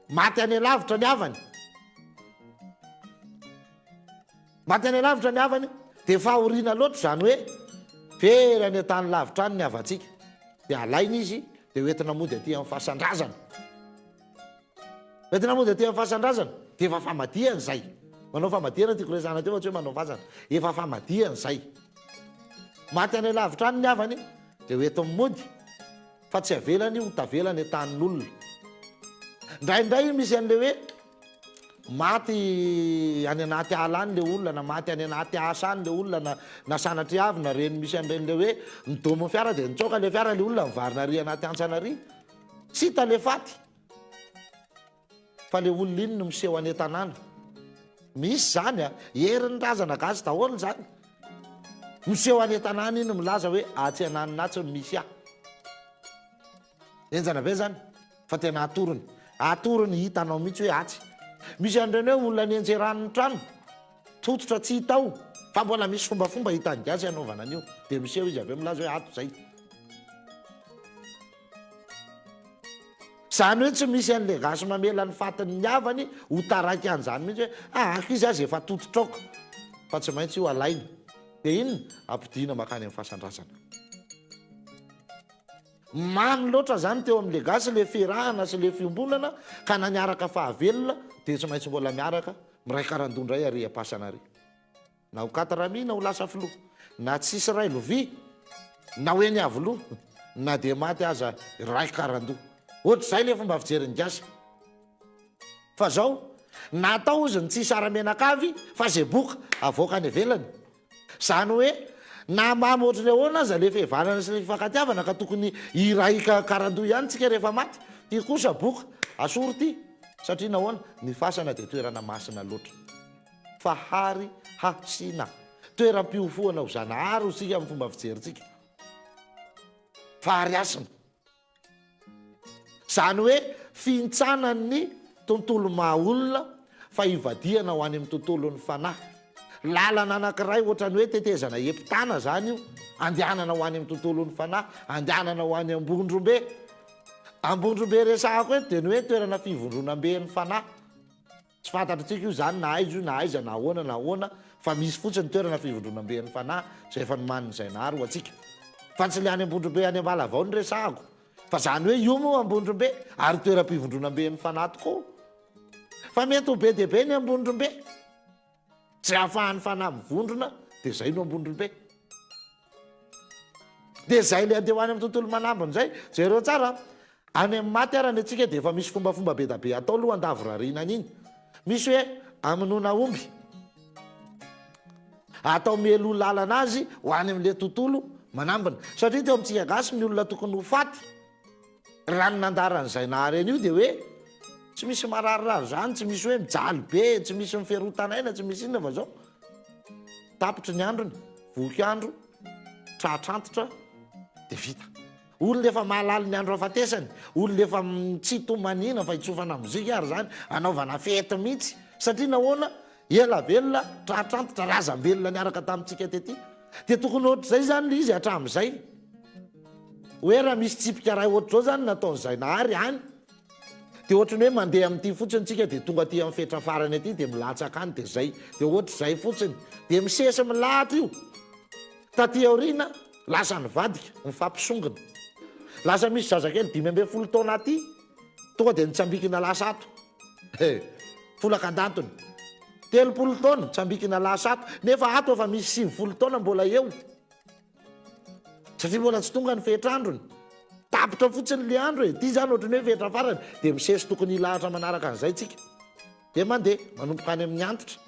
maty any lavitra ny avany maty any lavitra ny avany de fahoriana loatra zany hoe fery any tany lavitra any ny avatsika de alaina izy de hoentina mody aty amin'ny fasandrazana hoentina mody aty amin'ny fasandrazana de efa famadiany zay manao famadiana tiako resana teo fa tsy hoe manao fasana efa famadiany zay maty any lavitra any ny avany de hoento mody fa tsy avelany ho tavelany tanin'olona ndraindray misy an'le hoe maty any anaty ala any le olona na maty any anaty asa any le olona na sanatry avy na reny misy an'reny le hoe nidomon'ny fiara de nitsoka le fiara le olona mivarina ry anaty antsanary tsy hita le faty fa le olona iny no miseho any tanàna misy zany a herin'ny razana gasy daholo zany miseho any tanàna iny milaza hoe atsy ananinatsy misy a enjana be zany fa tena atorony hitanao mihitsy hoe atsy misy an'ireny hoe olona ny enjeran'ny trano tototra tsy hitao fa mbola misy fombafomba hitany gasy anaovana an'io de miseho izy avy eo milaza hoe ato zay zany hoe tsy misy an'le gasy mamela ny fatiny ny avany ho taraiky an'izany mihitsy hoe akizy azy efa tototraoka fa tsy maintsy io alaina de inona ampidina makany amin'ny fasandrazana mamy loatra zany teo amin'le gasy le firahana sy le fiombonana ka naniaraka fahavelona de tsy maintsy mbola miaraka miray karandondray ary apasana ary na ho katrami na ho lasa filoha na tsisy ray lovia na hoe ny avoloha na de maty aza ray karandoha ohatra zay le fomba fijeriny gasy fa zao natao izy ny tsisy ara-menakavy fa zay boka avoaka any velany zany hoe na mamy ohatrany ahoana aza le fihevanana sy le fifankatiavana ka tokony iraika karandoha ihany tsika rehefa maty ty kosa boka asory ty satria nahoana ny fasana de toerana masina loatra fa hary hasina toeram-piofoana ho zanahary sika amin'ny fomba fijeritsika fa hary asina zany hoe fintsanany tontolo mahaolona fa ivadiana ho any amin'ny tontolon'ny fanahy lalana anankiray ohatrany hoe tetezana epitana zany io andehanana ho any amin'ny tontolon'ny fanahy andehanana ho any ambondrombe Ambondrombe resahako eto dia ny hoe toerana fivondronam-be ny fanahy. Tsy fantatritsika io zany na aiza io na aiza na ahoana fa misy fotsiny toerana fivondronam-be ny fanahy zay efa nomaniny izay nahary ho antsika. Fa tsy le any Ambondrombe any Ambala avao ny resahako. Fa zany hoe io moa Ambondrombe ary toeram-pivondronam-be ny fanahy tokoa. Fa mety ho be dia be ny Ambondrombe. Tsy ahafahan'ny fanahy mivondrona dia zay no Ambondrombe. Dia zay le andeha ho any amin'ny tontolo manambiny zay, jereo tsara. Any amin'ny maty arany antsika dia efa misy fombafomba be da be atao aloha an-davorariana iny. Misy hoe amonoana omby. Atao melo lalana azy ho any amin'le tontolo manambina. Satria teo amintsika gasy ny olona tokony ho faty. Raha ny nandaran'izay nahareny io dia hoe tsy misy mararirary zany, tsy misy hoe mijaly be, tsy misy miferotanaina, tsy misy inona fa zao. Tapitry ny androny, voky andro, tratrantotra dia vita. Olona efa mahalala ny andro afatesany, olona efa tsy tomanina fa hitsofana mozika ary zany, anaovana fety mihitsy. Satria nahoana ela velona, tratrantotra, razam-belona niaraka tamintsika tety. Dia tokony ohatr'izay zany le izy hatramin'izay. Hoe raha misy tsipika ray ohatr'izao zany nataon'izay nahary any, dia ohatrany hoe mandeha amin'ity fotsiny tsika dia tonga aty amin'ny fetra farany aty dia milatsaka any dia zay. Dia ohatr'izay fotsiny. Dia misesy milahatra io. Taty aoriana lasa nivadika, mifampisongona. Lasa misy zazakely 15 taona aty, tonga dia nitsambikina lasa ato. Folakandantony. 30 taona nitsambikina lasa ato. Nefa ato efa misy 50 taona mbola eo. Satria mbola tsy tonga ny fetrandrony. Tapitra fotsiny le andro e. Ty zany ohatrany hoe fetra farany dia misesy tokony hilahatra manaraka an'izay tsika. Dia mandeha manomboka any amin'ny antitra.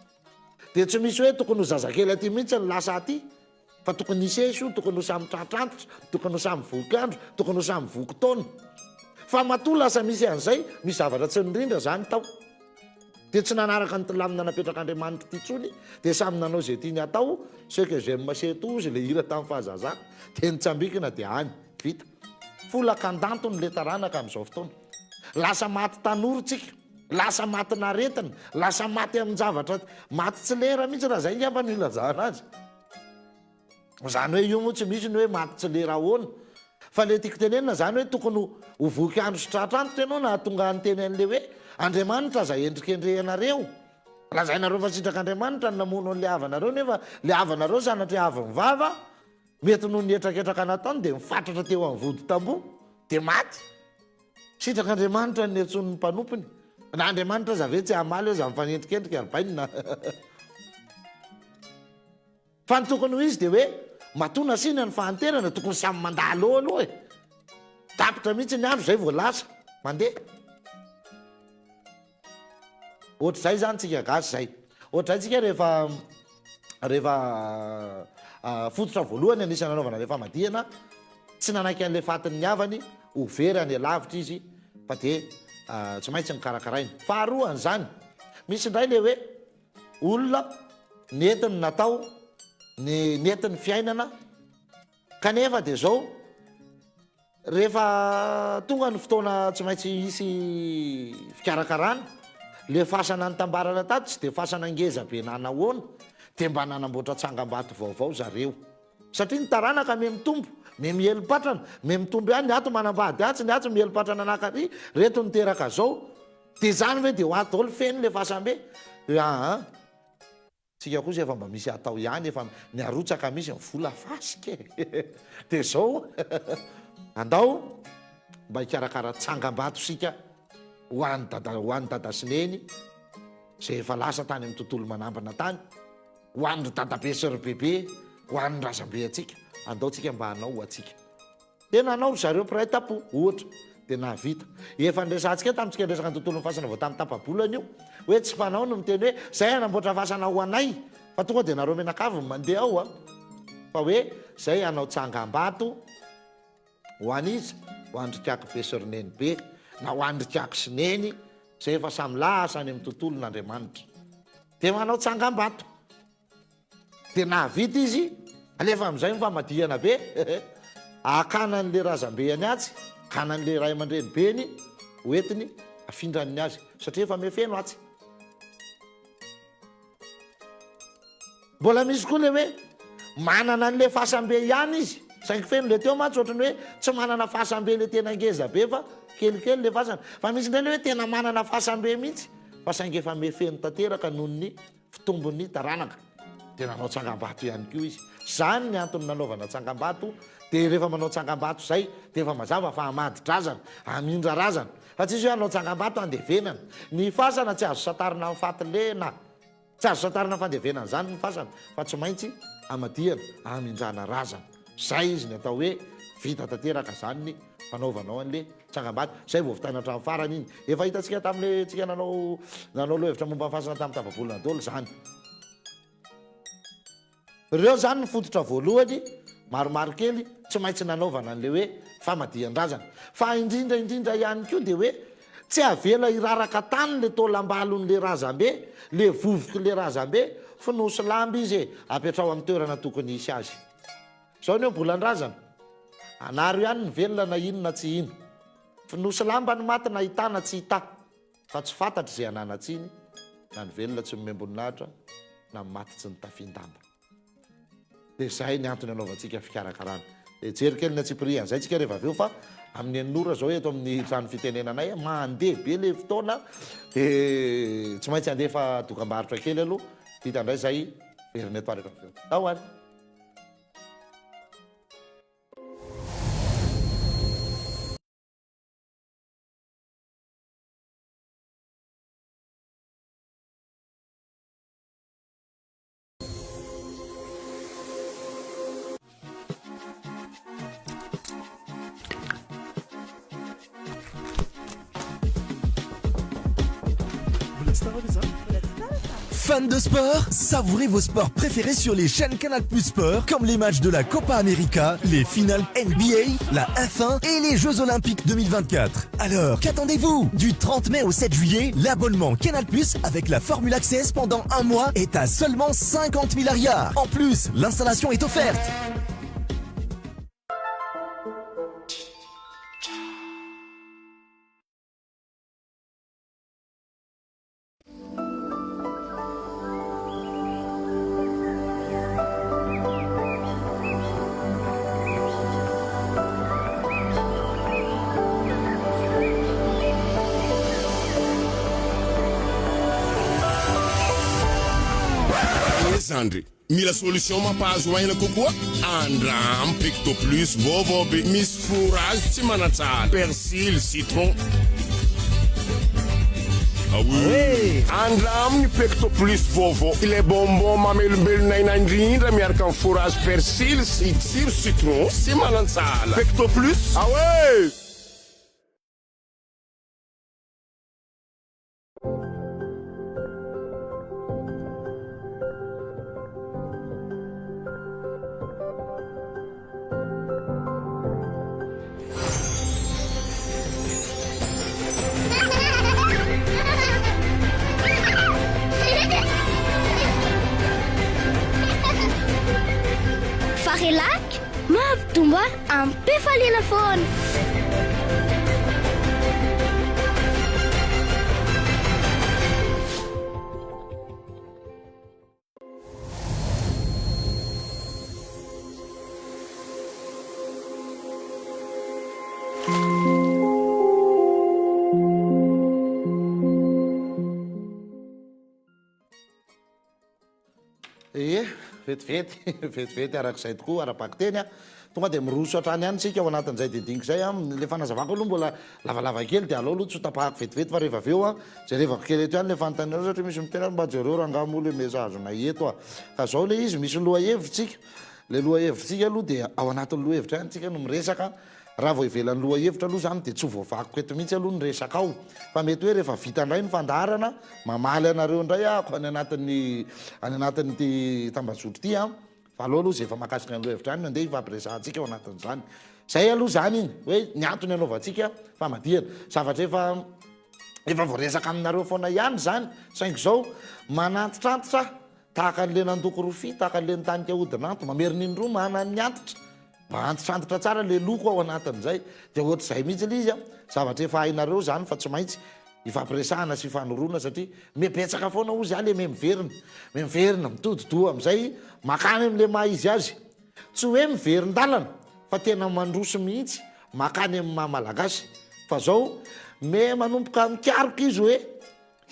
Dia tsy misy hoe tokony ho zazakely aty mihitsy ny lasa aty. Fa tokony hisesy io, tokony ho samy tratrantotra, tokony ho samy voky andro, tokony ho samy voky taona. Fa matoa lasa misy an'izay, misy zavatra tsy nirindra zany tao. Dia tsy nanaraka ny lamina napetrак'Andriamanitra ty tsony, dia samy nanao zay tiany atao, ce que j'aime c'est tout, le hira tamin'ny fahazazana, dia nitsambikina dia any, vita. Folakandantony le taranaka amin'izao fotoana. Lasa maty tanora tsika, lasa maty naretina, lasa maty amin'ny zavatra, maty tsy lera mihitsy raha zay ngamba no ilazana azy. Zany hoe io moa tsy misy ny hoe maty tsy lera ahoana. Fa le tiako tenenina zany hoe tokony ho voky andro sy tratrantotra ianao na hatonga ny teny an'le hoe Andriamanitra zay endrikendrehanareo. Lazainareo fa sitrak'Andriamanitra ny namono an'le havanareo, nefa le havanareo sanatria avy mivava, mety no nietraketraka nataony dia mifatratra teo amin'ny vody tamboho dia maty. Sitrak'Andriamanitra ny antson'ny mpanompony. Na Andriamanitra za ve tsy hamaly hoe za mifanendrikendrika ary bainina. Fa ny tokony ho izy dia hoe matona sina ny fahanterana, tokony samy mandalo aloha e. Tapitra mihitsy ny andro zay vao lasa mandeha. Ohatr'izay zany tsika gasy zay. Ohatr'izay tsika rehefa fototra voalohany anisany anaovana le famadihana, tsy nanaiky an'le fatiny ny havany, ho very any lavitra izy, fa dia tsy maintsy nikarakarainy. Faharoa an'izany, misy indray le hoe olona netiny natao, ny netiny fiainana, kanefa dia zao rehefa tonga ny fotoana tsy maintsy hisy fikarakarana, le fasana ny tambarana tato tsy dia fasana ngeza be na nahoana, dia mba nanamboatra tsangam-bato vaovao zareo. Satria ny taranaka me mitombo, me mihelim-patrana, me mitombo ihany, ny ato manambady atsy, ny ato mihelim-patrana anakary, reto niteraka zao. Dia zany ve dia ho ato daholo feno le fasambe. Tsika kosa efa mba misy atao ihany, efa niarotsaka misy ny vola fasika e. Dia zao andao mba hikarakara tsangam-bato sika ho an'ny dada sy neny zay efa lasa tany amin'ny tontolo manambana tany, ho an'ny dadabe sy ry bebe, ho an'ny razambe atsika. Andao tsika mba hanao ho atsika. Dia nanao zareo piray tapo ohatra, dia nahavita. Efa nresantsika tamintsika nresaka ny tontolon'ny fasana vao tamin'ny tapabolana io, hoe tsy fanao no miteny hoe zay anamboatra fasana ho anay, fa tonga dia nareo menakavy mandeha ao a. Fa hoe zay anao tsangam-bato ho an'izy, ho andrikiako be sy ry neny be, na ho andrikiako sy neny zay efa samy lasa any amin'ny tontolon'Andriamanitra. Dia manao tsangam-bato. Dia nahavita izy, alefa amin'izay mifamadihana be, akana an'le razambeany atsy, akana an'le ray aman-dreny beny, hoentiny afindran'ny azy, satria efa mefeno atsy. Mbola misy koa le hoe manana an'le fahasambe ihany izy, saingy feno le teo matsy ohatrany hoe tsy manana fahasambe le tena ngeza be fa kelikely le fasana fa misy indray le hoe tena manana fahasambe mihitsy fa saingy efa mefeno tanteraka noho ny fitombon'ny taranaka de nanao tsangam-bato ihany koa izy zany ny antony nanaovana tsangam-bato de rehefa manao tsangam-bato zay de efa mazava fa hamadidrazana hamindra razana fa tsisy hoe anao tsangam-bato andevenana ny fasana tsy azo satarina fatilena tsy azo satarina fandevenana zany ny fasana fa tsy maintsy amadihana hamindrana razana zay izy ny atao hoe vita tanteraka zany ny fanaovanao an'le tsangam-bato zay vao vitana hatramin'ny farany iny efa hitantsika tam'le tsika nanao lohevitra momba fasana tamin'ny tavabolona dolo zany reo zany ny fototra voalohany maromaro kely tsy maintsy nanaovana an'le hoe famadihan-drazana fa indrindra ihany koa de hoe tsy avela iraraka tany le tolambalon'le razambe le vovoky le razambe finosy lamby izy apetrao amin'ny toerana tokony isy azy zao ny hoe bolan-drazana anaro ihany ny velona na inona tsy ino finosy lamba ny maty na hitana tsy hita fa tsy fantatry zay ananatsiny na ny velona tsy momemboninahitra na maty tsy nitafindamba de zay ny antony anaovantsika fikarakarana de jery kely ny atsipirian zay tsika rehefa aveo fa amin'ny anora zao eto amin'ny trano fitenenanay mandeha be le fotoana de tsy maintsy andefa dokam-barotra kely aloha hitandray zay veriny ato araka aveo tao any Fans de sport, savourez vos sports préférés sur les chaînes Canal Plus Sport, comme les matchs de la Copa América, les finales NBA, la F1 et les Jeux Olympiques 2024. Alors, qu'attendez-vous? Du 30 mai au 7 juillet, l'abonnement Canal Plus avec la Formule Access pendant un mois est à seulement 50 000 $. En plus, l'installation est offerte. André, mila solution mampahazo aina kokoa andram pecto plus vaovao be misy fourage tsy manatsara persil citron andram ny pecto plus vaovao ile bonbon mamelombelonay indrindra miaraka amin'ny fourage persil sy tsiro citron sy manatsara pecto plus awe Relax, mahapitomba ampefaliana foana. vetivety arak'izay tokoa ara-paky teny tonga de miroso hatrany ihany sika ao anatin'izay didiniko zay le fanazavako aloha mbola lavalava kely de alao aloha tsy hotapahako vetivety fa rehefa aveo zay revako kely eto ihany le fanontaniana satria misy mitena mba jereo rangamolo mesazona eto ka zao le izy misy lohahevitsika le lohahevitsika aloha de ao anatin'ny lohahevitra ihany tsika no miresaka raha vao ivelan'ny lohahevitra aloha zany de tsy voavakiko eto mihitsy aloha ny resaka ao fa mety hoe rehefa vita indray ny fandarana mamaly anareo indray ako any anatin'ny ty tambazotro ty fa aloha aloha zay efa mahakasika ny lohahevitra any andeha ifampiresantsika ao anatin'izany zay aloha zany iny hoe ny antony anaovantsika famadihana zavatra efa voaresaka aminareo foana ihany zany saingy zao manantitrantitra tahaka an'le nandoko rofia tahaka an'le nytanika ahodinanto mameriny indroa manany antitra mba antitrantitra tsara le loko ao anatin'izay de ohatr'izay mihitsy le izy zavatra efa hainareo zany fa tsy maintsy ifampiresahana sy fanorona satria mibetsaka foana ozy a le miverina mitodidoha am'izay makany am'le maha izy azy tsy hoe miverin-dalana fa tena mandroso mihitsy makany amin'ny mahamalagasy fa zao me manompoka mikaroka izy hoe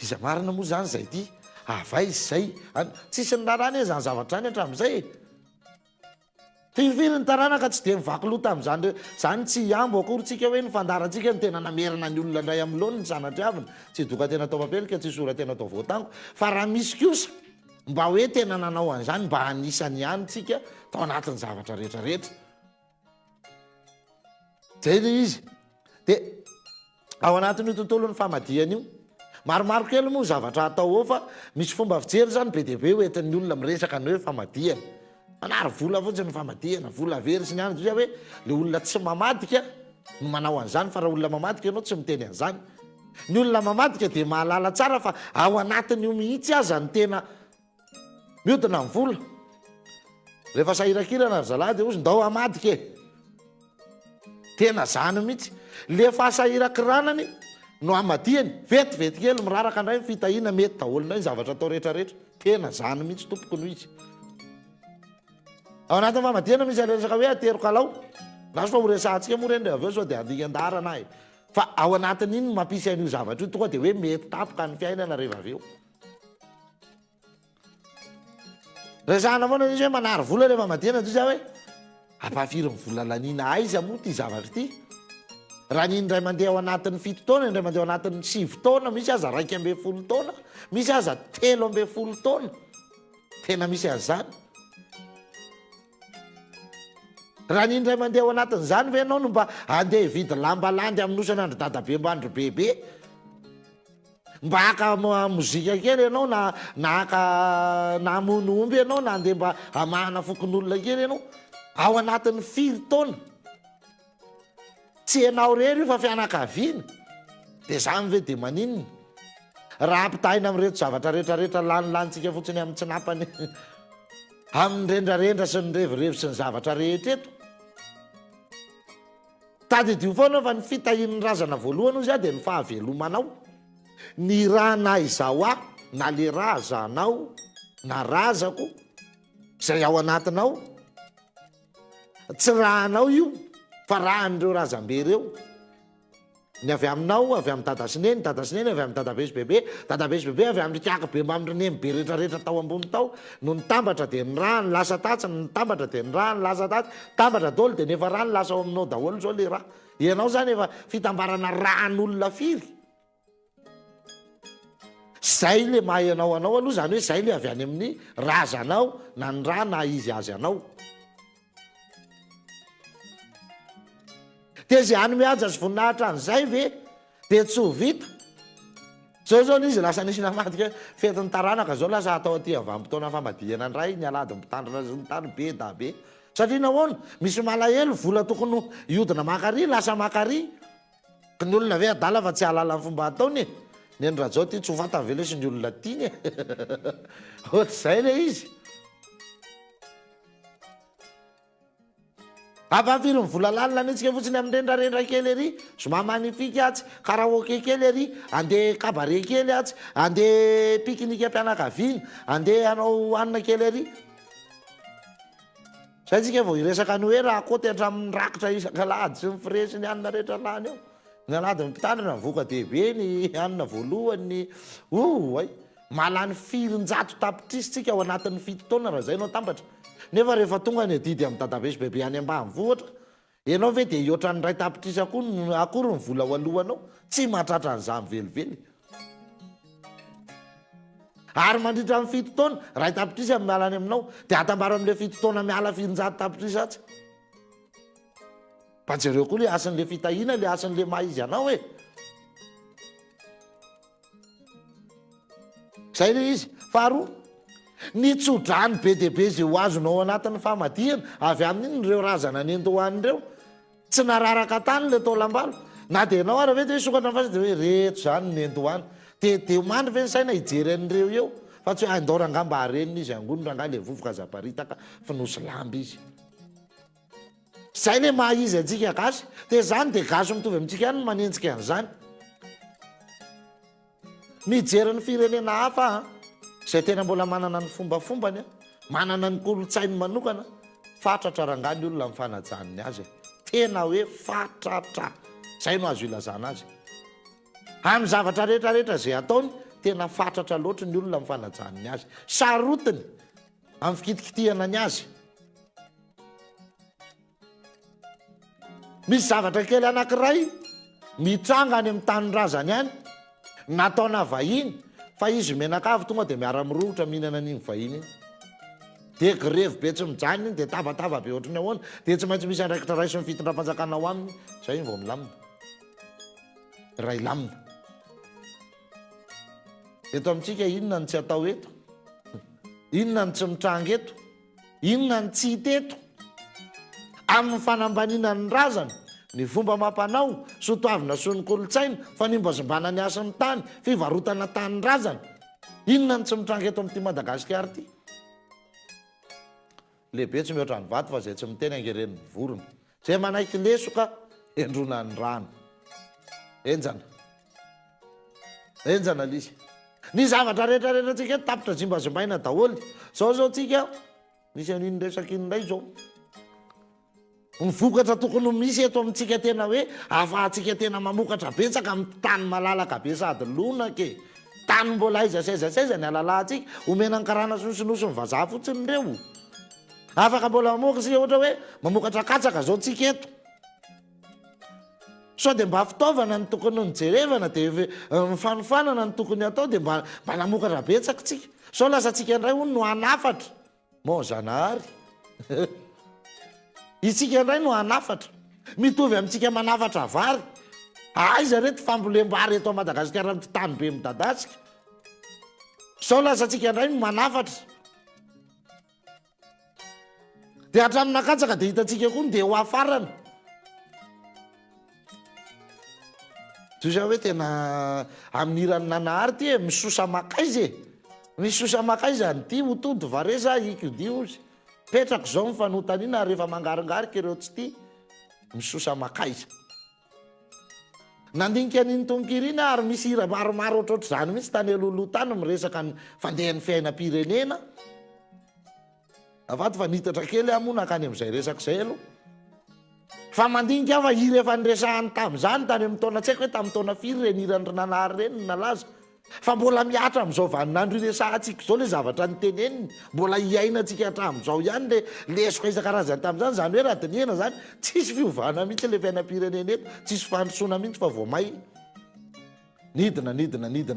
iza marina moa zany zay ty avay izy zay tsisy ny rarany e zany zavatra any hatramin'izay fifiry ny taranaka tsy de mivakiloata amin'izany reo zany tsy iambo akorytsika hoe ny fandarantsika ny tena namerina ny olona ndray amin'ny loany ny sanatryavina tsy doka tena atao papelika tsy sora tena atao voatango fa raha misy kosa mba hoe tena nanao an'izany mba hanisany ihany tsika tao anatin'ny zavatra rehetrarehetra zay le izy de ao anatin'io tontolo ny famadiana io maromaro kely moa zavatra atao ao fa misy fomba fijery zany be deaibe hoentin'ny olona miresaka ny hoe famadiana manary vola fotsiny famadiana vola very sy ny any hoe le olona tsy mamadika no manao an'izany fa raha olona mamadika ianao tsy miteny an'izany ny olona mamadika de mahalala tsara fa ao anatin'io mihitsy aza ny tena miodina ny vola rehefa sahirakirana ry zalahy de ozy ndao amadika e tena zany mihitsy le fahasahirakiranany no amadiany vetivety kely miraraka ndray fitahina mety daholona ny zavatra atao rehetrarehetra tena zany mihitsy tompoko noho izy ao anatin'ny famadiana misy alesaka hoe ateriko alao naso fa horesantsika moa reny aveo sao de andika andarana e fa ao anatin'iny mampisy an'io zavatra io tonga de hoe mety tapoka ny fiainana rehefa aveo resahana foana izy hoe manary vola rehefa madiana ty za hoe ampafiry ny vola lanina aiza moa ty zavatra ty raha niny ray mandeha ao anatin'ny 7 taona indray mandeha ao anatin'ny 7 taona misy aza 2 taona misy aza 3 taona tena misy an'izany raha niny ray mandeha ao anatin'izany ve anao no mba andeha hividy lamba landy amin'nosany andro dadabe mba andro bebe mba haka mozika kely ianao na haka namonoomby ianao na andeha mba hamahana fokon'olona kely ianao ao anatin'ny 4 taona tsy anao rery io fa fianakaviana de zany ve de maninona raha ampitahina ami'reto zavatra rehetrarehetra lanolanitsika fotsiny amin'ny tsinapany amin'ny rendrarendra sy ny revirevy sy ny zavatra rehetra eto tady dio foana fa ny fitahin'ny razana voalohany ozy a de ny fahavelomanao ny raha na izao a na le raha zanao na razako zay ao anatinao tsy rahanao io fa rahan'ireo razambe reo ny avy aminao avy amin'ny dadasineny dadasineny avy amin'ny dadabe sy bebe dadabe sy bebe avy amin'ny rikakabe mba amin'renemy be rehetrarehetra tao ambony tao no nitambatra de ny raha ny lasa tatsiny nitambatra de ny raha ny lasa tatsy tambatra daholo de nefa raha ny lasa ao aminao daholo zao le raha ianao zany efa fitambarana rahan'olona firy zay le mahay anao anao aloha zany hoe zay le avy any amin'ny razanao na ny raha na izy azy anao de zay any mihaja sy voninahitra an'izay ve de tsy ho vita zao izy lasa nisy namadika fetiny taranaka zao lasa atao aty avampotona famadiana ndray ny alady mpitandrina zy ny tany be da be satria nahoana misy malahelo vola tokony iodina makary lasa makary ny olona ve adala fa tsy ahalala ny fomba ataony e ny any raha zao ty tsy ho fantany ve le sy ny olona tiany e ohatr'izay le izy ampafiry ny vola lany lanitsika fotsiny amin'ny rendrarendra kely ery zoma magnifique atsy karaoke kely ery andeha kabare kely atsy andeha pique-nique ampianakaviana andeha anao hanina kely ery zay tsika vao iresaka ny hoe raha koty hatramin'ny rakitra isan-kalady sy ny fresy ny hanina rehetra lany ao ny alady mipitandrina voka dehibe ny hanina voalohany ay malany firinjato tapitrisa tsika ao anatin'ny 7 taona raha zay nao tambatra nefa rehefa tonga ny adidy amin'ny dadabe sy bebe any ambany vohatra ianao ve de ioatra ny ray tapitrisa akory ny vola ho alohanao tsy mahatratra an'izany velively ary mandritra amin'ny 7 taona ray tapitrisa mialany aminao de atambaro amin'le 7 taona miala firinjato tapitrisa atsy fa jereo koa le asan'le fitahina le asan'le maha izy anao e zay le izy faharoa ny tsodrany be deaibe zay ho azonao anatin'ny famadiana avy amin'iny reo razana nento hoan'ireo tsy nararaka tany le tao lambalo na de anao ara ve de hoe sokatra ny fasa de hoe reto zany nento hoany de mandry ve ny saina hijery an'ireo eo fa tsy hoe andao rangamba harenina izy angono rangah le vovoka zaparitaka fa nosy lamba izy zay le maha izy antsika gasy de zany de gaso mitovy amintsika any no manenjika an'izany mijery ny firenena hafa zay tena mbola manana ny fombafombany manana ny kolotsainy manokana fatratra rangany olona mifanajaniny azy tena hoe fatratra zay no azo ilazana azy amin'ny zavatra rehetrarehetra zay ataony tena fatratra loatra ny olona mifanajaniny azy sarotiny amin'ny fikitikitihana ny azy misy zavatra kely anankiray mitranga any amin'ny tanin-drazany any nataona vahiny fa izy menakavy tonga dia miara-mirohotra mihinana an'iny vahiny iny dia grevy be tsy mijanona iny dia tabataba be ohatrany ahoana dia tsy maintsy misy andraikitra ray sy ny fitondram-panjakana ho aminy zay iny vao milamina ray lamina eto amintsika inona ny tsy atao eto inona ny tsy mitranga eto inona ny tsy hita eto amin'ny fanambanina ny razana ny fomba mampanao sotoavina sy ny kolotsaina fa nimbazimbana ny asa ny tany fivarotana tany razana inona ny tsy mitranga eto amin'ity Madagasikara ity lehibe tsy mihoatra ny vato fa zay tsy miteny angeren'ny vorona zay manaiky lesoka endrona ny rano enjana lizy ny zavatra rehetrarehetra tsika tapitra zimbazimbaina daholy zao tsika misy an'iny resaka indray zao ny vokatra tokony misy eto amintsika tena hoe afahantsika tena mamokatra betsaka amin'ny tany malalaka be sady lonake tany mbola aiza seza ny alalahantsika omena ny karana sinosy ny vazaha fotsiny reo afaka mbola mamoaka sika ohatra hoe mamokatra katsaka zao tsika eto sao dia mba fitaovana ny tokony nijerevana dia mifanofanana ny tokony atao dia mba namokatra betsaka tsika sao lasa tsika indray hono no hanafatra mo zanahary itsika indray no hanafatra mitovy amintsika manafatra vary aiza reto fambolem-bary eto a Madagasikara amin'ty tany be midadasika sao lasa tsika indray no manafatra dia hatramina katsaka dia hitatsika koa dia ho afarana toy hoe tena amin'ny irany nanahary ty misosa makaizy misosa makaizy anyty hotody varesa ikodiozy petraka zao mifanotaniana rehefa mangaringarika ireo tsy ty misosa makaiza nandinika an'iny tonkirina ary misy hira maromaro ohatroatra zany mihitsy tany aloloha tany miresaka ny fandehan'ny fiainam-pirenena avato fa nitatra kely amonaka any amin'izay resaka izay aloha fa mandinika fa hira efa niresahany tamin'izany tany amin'ny taona tsy haiko hoe tamin'ny taona firy reny hirany nanahary reny ny nalaza fa mbola miatra amin'izao vaninandro iresahantsika zao le zavatra nyteneniny mbola hiainantsika hatramin'izao ihany le lesoko isan-karazany tamin'izany zany hoe raha diniana zany tsisy fiovana mihitsy le fiainam-pirenena eto tsisy fandrosoana mihitsy fa vao may nidina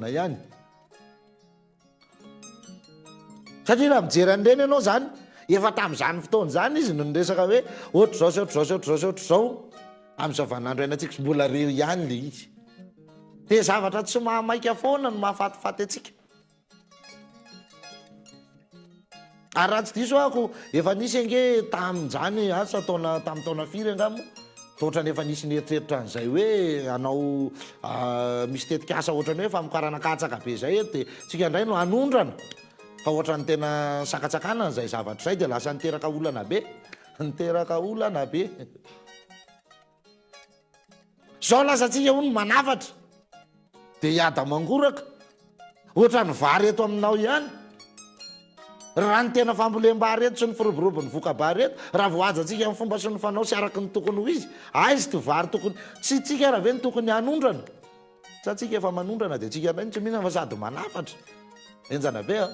ihany satria raha mijery an'ireny ianao zany efa tamin'izany fotoana zany izy no niresaka hoe ohatr' zao amin'izao vaninandro iainantsika sy mbola reo ihany le izy dia zavatra tsy mahamaika foana no mahafatifaty atsika ary raha tsy diso ako efa nisy ange tamin'izany asa tamin'ny taona firy angamo tohatrany efa nisy nieritreritra an'izay hoe anao misy tetika asa ohatrany hoe famokarana katsaka be zay dia tsika indray no hanondrana fa ohatrany tena sakatsakana n'izay zavatra izay dia lasa niteraka olana be zao lasa tsika hono manafatra dia hiada mangoraka ohatra ny vary eto aminao ihany raha ny tena fambolem-bary eto sy ny firoborobo ny voka-bary eto raha voajantsika amin'ny fomba sy ny fanao sy araky ny tokony ho izy aizy ty vary tokony tsy tsika raha ve ny tokony hanondrana sa tsika efa manondrana dia tsika indray tsy mihinana fa sady manafatra enjana be a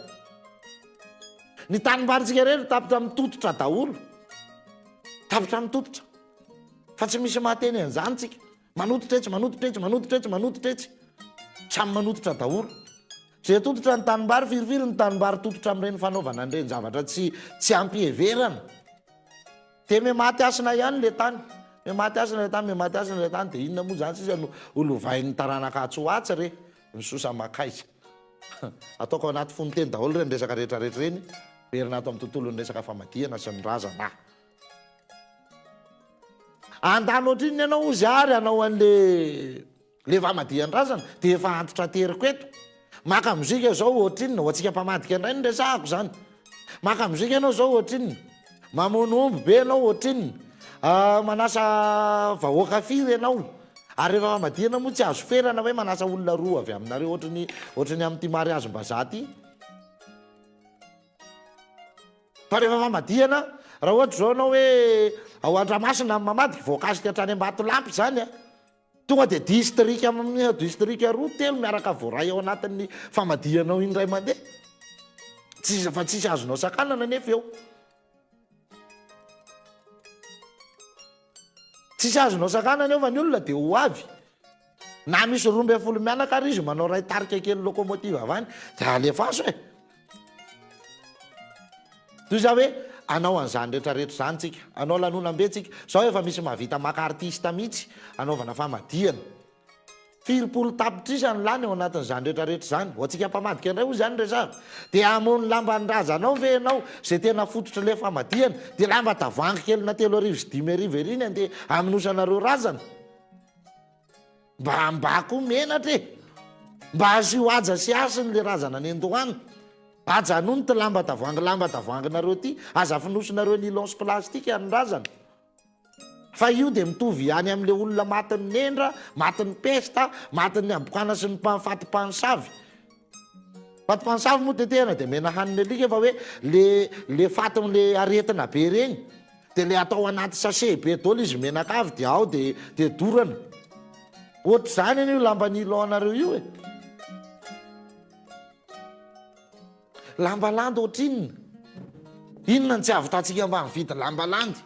ny tanimbary-tsika rehetra tapitra mitototra daholo tapitra mitototra fa tsy misy mahateny an'izany tsika manototra samy manototra daholo zay tototra ny tanimbary firifiry ny tanimbary tototra amin'ireny fanaovana an'ireny zavatra tsy ampiheverana dia mematy asina ihany le tany mematy asina le tany dia inona moa zany sisa no olovain'ny taranaka ho atsy re misosa makaiza ataoko anaty fonoteny daholo reny resaka rehetrarehetra reny verina ato amin'ny tontolon'ny resaka famadihana sy ny razana andany ohatriny ianao ozy ary anao an'le famadihany razana dia efa antitra teriko eto maka mozika zao ohatriny ho antsika mpamadika indray ny resahako zany maka mozika ianao zao ohatriny mamono omby be ianao ohatriny manasa vahoaka firy ianao ary rehefa famadihana moa tsy azo ferana hoe manasa olona roa avy aminareo ohatrany amin'ity mariazy-mbazaha ty fa rehefa famadihana raha ohatra zao anao hoe ao Andramasina mamadiky voakasika hatrany Ambatolampy zany a tonga de distrika roa telo miaraka voaray ao anatin'ny famadianao iny ray mandeha fa tsisy azonao sakanana nefa eo tsisy azonao sakanana eo fa ny olona de ho avy na misy 12 mianaka ary izy manao ray tarika kely lokomotiva avy any de alefaso e toy za hoe anao an'izany rehetrarehetra zany tsika anao lanonambe tsika zao efa misy mahavita maka artista mihitsy anaovana famadiana 4 tapitrisa ny lany ao anatin'izany rehetrarehetra zany hoatsika mpamadika indray ho zany resavy de amony lamba nrazanao ve anao zay tena fototra le famadiana de lamba tavoangy kely na 3 arivo sy 5 arivo eriny de aminosanareo razana mba mbako menatra e mba asio aja sy asiny le razana ny andohany aja anony ty lamba tavoanginareo ty aza finosinareo nylonce plastique any razana fa io de mitovy any am'le olona matin'ny nendra matin'ny pesta matin'ny ambokana sy ny fatipansavy fatipansavy moa de tena de mena haniny alika fa hoe le fatin'le aretina be reny de le atao anaty sachet be dolo izy menaka avy de ao de dorana ohatra zany any io lamba nylonareo io e lambalandy ohatrinona inona ny tsy avotatsika mba mividy lambalandy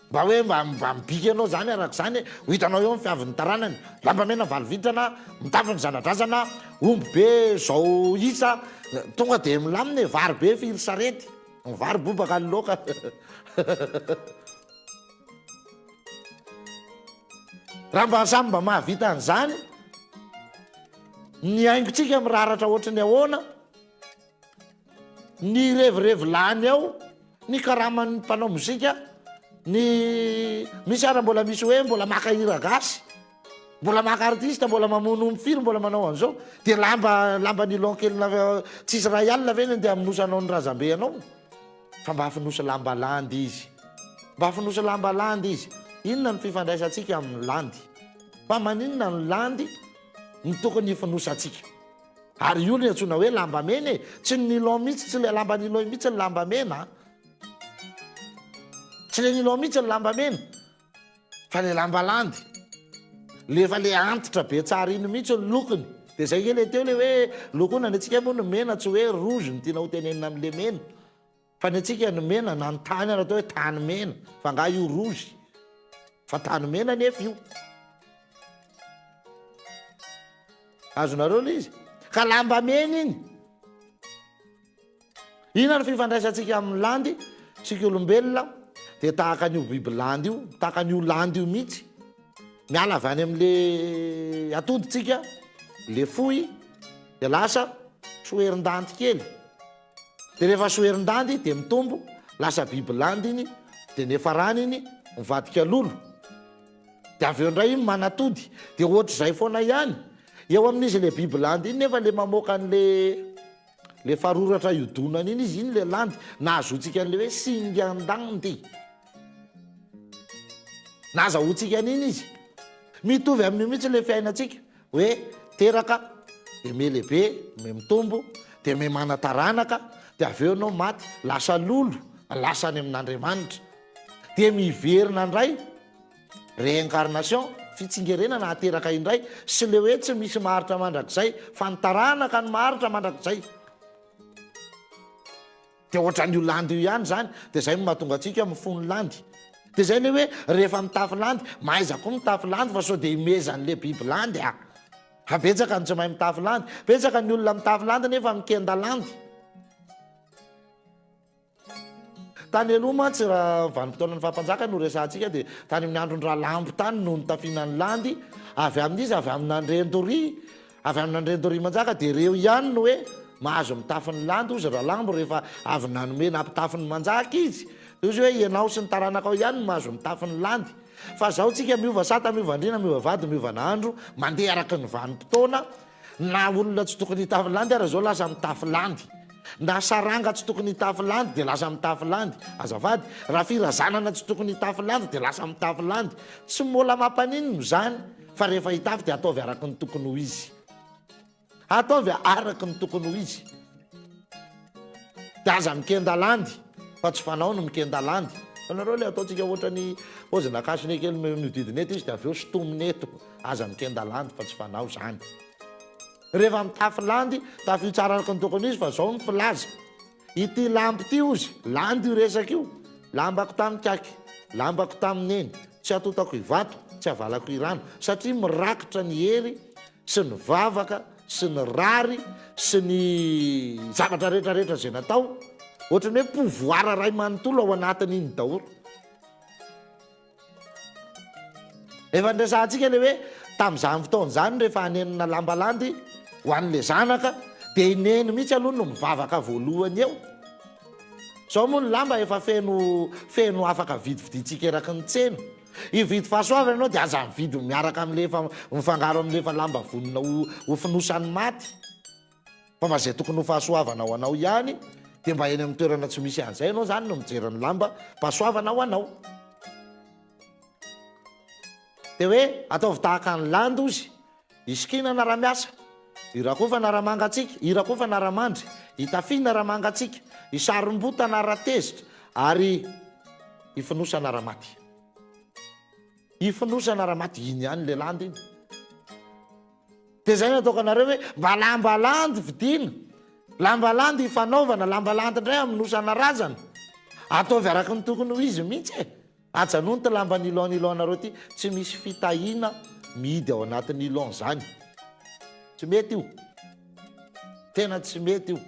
mba hoe mba mibiky anao zany araka zany ho hitanao eo mifiavin'ny taranany lamba mena valovitrana mitafiny zanadrazana omby be zao isa tonga de milamina e vary be firy sarety vary bobaka ny loka raha mba samy mba mahavita an'izany ny aingotsika miraratra ohatrany ahoana ny revirevy lany ao ny karaman'ny mpanao mozika ny misy ara mbola misy hoe mbola maka hira gasy mbola maka artista mbola mamono mifiry mbola manao an'izao de lamba nylon kelina tsisy ray alina veny de aminosanao ny razambe anao fa mba afinosa lamba landy izy mba afinosa lamba landy izy inona ny fifandraisantsika amin'ny landy fa maninona ny landy ny tokony ifinosatsika ary io ny antsona hoe lamba mena e tsy ny nylon mihitsy tsy le lamba nylon mihitsy ny lamba mena tsy le nylon mihitsy ny lamba mena fa le lamba landy lefa le antitra be tsara iny mihitsy ny lokony de zay ke le teo le hoe lokona ny atsika moa ny mena tsy hoe rouge ny tiana ho tenenina am'le mena fa ny atsika ny mena na ny tany ana atao hoe tany mena fa nga io rouge fa tany mena nefa io azonareo le izy ka lamba mena iny ina ny fifandraisantsika amin'ny landy tsika olombelona de tahaka an'io biby landy io tahaka an'io landy io mihitsy miala avy any am'le atoditsika le foy de lasa soherin-dandy kely de rehefa soherin-dandy de mitombo lasa biby landy iny de nefa rany iny mivadika lolo de avy eo indray iny manatody de ohatra zay foana ihany eo amin'izy le biby landy iny nefa le mamoaka an'le faroratra iodonany iny izy iny le landy nahazotsika an'le hoe singandandy nazahotsika an'iny izy mitovy amin'io mihitsy le fiainatsika hoe teraka de me lehibe me mitombo de me manataranaka de avy eo anao maty lasa lolo lasa any amin'Andriamanitra de miverina indray réincarnation fitsingerenana ateraka indray sy le hoe tsy misy maharitra mandrakizay fa nitaranaka ny maharitra mandrakizay de ohatran'io landy io ihany zany de zay mahatonga atsika mifony landy de zay le hoe rehefa mitafy landy mahaiza koa mitafy landy fa sao de imezan'le biby landy abetsaka ny tsy mahay mitafy landy betsaka ny olona mitafy landy nefa mikenda landy tany aloha mantsy raha vanim-potoana ny fampanjaka no resantsika de tany amin'ny andron-draha lambo tany no nitafianany landy avy amin'izy avy amin'Andrendory avy amin'Andrendory manjaka de reo ihany no hoe mahazo mitafiny landy ozy raha lambo rehefa avy nanome nampitafiny manjaka izy izy hoe ianao sy ny taranakao ihany no mahazo mitafiny landy fa zaho tsika miova sata miova andrina miova vady miova nahandro mandeha araky ny vanim-potoana na olona tsy tokony hitafy landy ary zao lasa mitafy landy na saranga tsy tokony hitafy landy de lasa mitafy landy azafady raha firazanana tsy tokony hitafy landy de lasa mitafy landy tsy mola mampanino zany fa rehefa hitafy de ataovy araky ny tokony ho izy ataovy araky ny tokony ho izy de aza mikenda landy fa tsy fanao no mikenda landy anareo le ataontsika ohatrany pozina kasiny kely mididinety izy dia avy eo sotomineto aza mikendalandy fa tsy fanao zany rehefa mitafy landy tafy tsara araka ny tokony izy fa zao ny filaza ity lamby ty ozy landy io resaka io lambako tamin'ny kaky lambako tamin'ny eny tsy atotako ivato tsy avalako irano satria mirakitra ny hery sy ny vavaka sy ny rary sy ny zavatra rehetrarehetra zay natao ohatrany hoe pouvoir ray manontolo ao anatin'iny daholo efa ndrasantsika le hoe tamin'izany fotoana zany rehefa hanenina lambalandy ho an'le zanaka dia ineny mihitsy aloha no mivavaka voalohany eo zao moa ny lamba efa feno afaka vidividitsika eraky ny tsena ividy fahasoavana ianao dia aza mividy miaraka amin'lefa mifangaro amin'lefa lamba vonina ho finosany maty fa mazay tokony ho fahasoavana ho anao ihany dia mba eny amin'ny toerana tsy misy an'izay ianao zany no mijeran'ny lamba pahasoavana ho anao dia hoe ataovy tahaka ny landy ozy isikina na raha miasa irakofa na raha mangatsika irakofa na raha mandry itafina raha mangatsika isarim-bota na raha tezitra ary ifinosana raha maty ifinosana raha maty iny ihany le landy iny dia zay no ataoko anareo hoe mba lamba landy vidiana lamba landy ifanaovana lamba landy indray aminosana razana ataovy araka ny tokony ho izy mihitsy e ajanony ty lamba nilonareo ty tsy misy fitahina mihidy ao anatin'ny ilon zany tsy mety io tena tsy mety io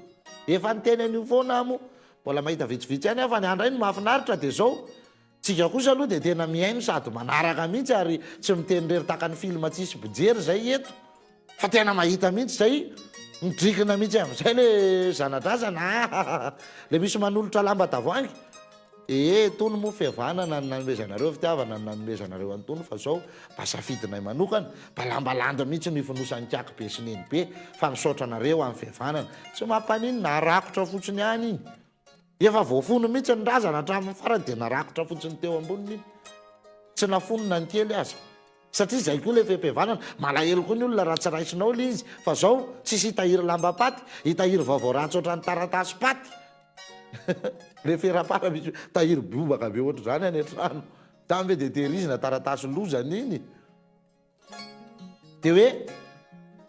efa nyteny an'io foana mo mbola mahita vitsivitsy ihany afa ny andra iny mahafinaritra dia zao tsika kosa aloha dia tena mihaino sady manaraka mihitsy ary tsy miteny rery taka ny filma tsisy bijery zay eto fa tena mahita mihitsy zay midrikina mihitsy amin'izay le zanadrazana le misy manolotra lamba tavoangy tony moa fihavanana ny nanomezanareo fitiavana ny nanomezanareo antony fa zao mba safidinay manokana mba lambalanda mihitsy ny finosany kaky be sy neny be fa misaotra anareo amin'ny fihavanana tsy mampaniny narakotra fotsiny ihany iny efa voafono mihitsy ny razana hatramin'ny farany dia narakotra fotsiny teo amboniny iny tsy nafonona ny kely aza satria zay koa le feham-pihavanana malahelo koa ny olona raha tsy raisinao le izy fa zao tsisy hitahiry lamba paty hitahiry vaovao ratsy ohatrany taratasy paty le ferapara misy tahiry biobaka be ohatra zany any an-trano tambe dia tehirizina taratasy lozany iny dia hoe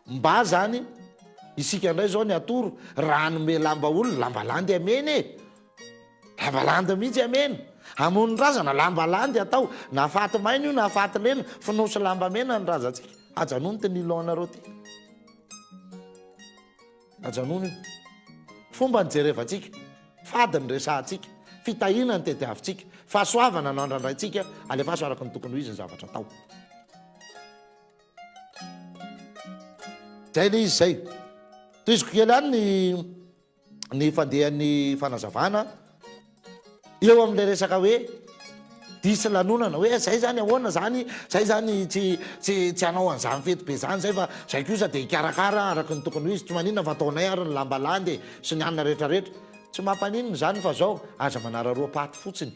mba zany isika indray zao ny atoro raha nome lamba olona lambalandy ameny e lambalandy mihitsy amena amony razana lambalandy atao na faty maina io na faty lena finosy lamba mena ny razantsika ajanony ty nilonareo ty ajanony fomba ny jerevantsika fady ny resahantsika fitahina ny tediavintsika fahasoavana no andrandraitsika alefaso araka ny tokony ho izy ny zavatra atao zay le izy zay toiziko kely any ny fandehan'ny fanazavana eo amin'le resaka hoe disy lanonana hoe zay zany ahoana zany zay zany tsy anao an'izany fety be zany zay fa zay kosa dia hikarakara araky ny tokony ho izy tsy maninona fa ataonay ary ny lambalandy sy ny anina rehetrarehetra tsy mampaninona zany fa zao aza manara roa paty fotsiny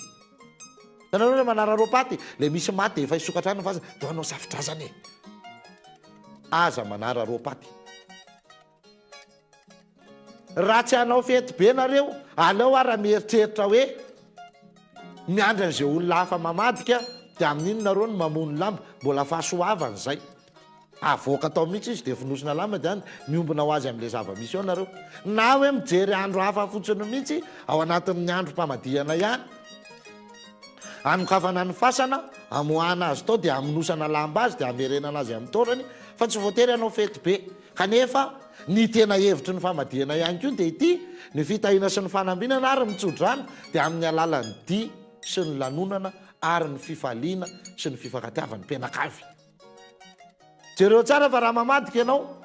tanareo le manara roa paty le misy maty efa isokatrano fa do anao safitrazany e aza manara roa paty raha tsy anao fety be nareo aleo ara mieritreritra hoe miandra an'izay olona hafa mamadika dia amin'iny nareo ny mamony lamba mbola fahasoavany zay avoaka atao mihitsy izy dia finosina lamba dia any miombona ho azy amin'le zava-misy eo nareo na hoe mijery andro hafa fotsiny mihitsy ao anatin'ny andro mpamadihana ihany anokafana ny fasana amoahana azy tao dia aminosana lamba azy dia amerenana azy amin'ny torany fa tsy voatery anao fety be kanefa ny tena hevitry ny famadihana ihany koa dia ity ny fitahina sy ny fanambinana ary mitsodrano dia amin'ny alalan'ny di sy ny lanonana ary ny fifaliana sy ny fifankatiavan'ny mpianakavy jereo tsara fa raha mamadika ianao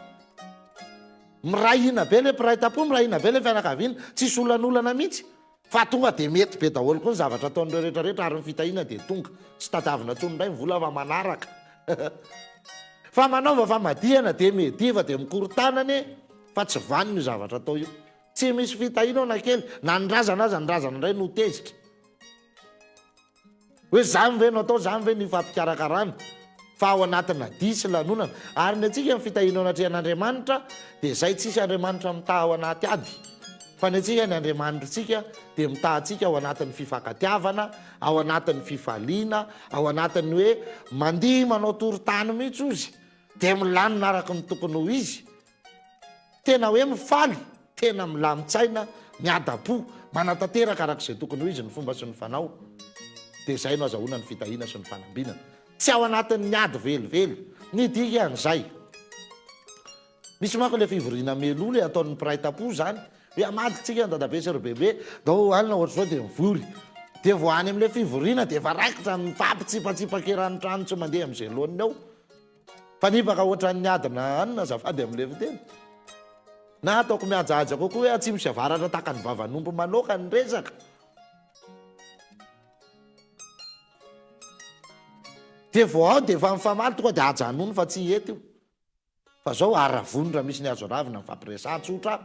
mirahina be le mpiray-tapo mirahina be le fianakaviana tsisy olanolana mihitsy fa tonga dia mety be daholo koa ny zavatra ataon'ireo rehetrarehetra ary ny fitahina dia tonga tsy tadavina tsony indray mivola fa manaraka fa manaova famadihana dia mediva dia mikorotanany fa tsy vaniny io zavatra atao io tsy misy fitahina ao na kely na nydrazana aza nydrazana indray no tezitra hoe zany ve no atao zany ve ny fampikarakarana fa ao anatina disy lanonana ary ny atsika ny fitahina ao anatrehan'Andriamanitra dia zay tsisy Andriamanitra mitaha ao anaty ady fa ny atsika ny Andriamanitritsika dia mitahantsika ao anatin'ny fifankatiavana, ao anatin'ny fifaliana, ao anatin'ny hoe mandihy manao torotany mihitsy ozy dia milanina araka ny tokony ho izy, tena hoe mifaly, tena milamin-tsaina, miada-po, manatanteraka arak'izay tokony ho izy ny fomba sy ny fanao, dia izay no azahoana ny fitahiana sy ny fanambinana, tsy ao anatin'ny miady velively. Ny dika an'izay misy manko le fivoriana melolo ataon'ny mpiray tam-po zany hoe amadikitsika ny dadabe sy rbebe dao alina ohatr'izao dia mivory dia voany amin'ilay fivoriana dia efa raikitra mifampitsipatsipakerany trano tsy mandeha amin'izay loaniny ao fa nipaka ohatran'ny adina anina zafady amin'le fiteny na ataoko mihajahaja kokoa hoe atsimo sy avaratra taka ny vavan'omby manoka ny resaka. Dia vao ao dia efa mifamaly tokoa dia ajanony fa tsy eto io fa zao aravonitra misy ny azo ravina fampiresan-tsotra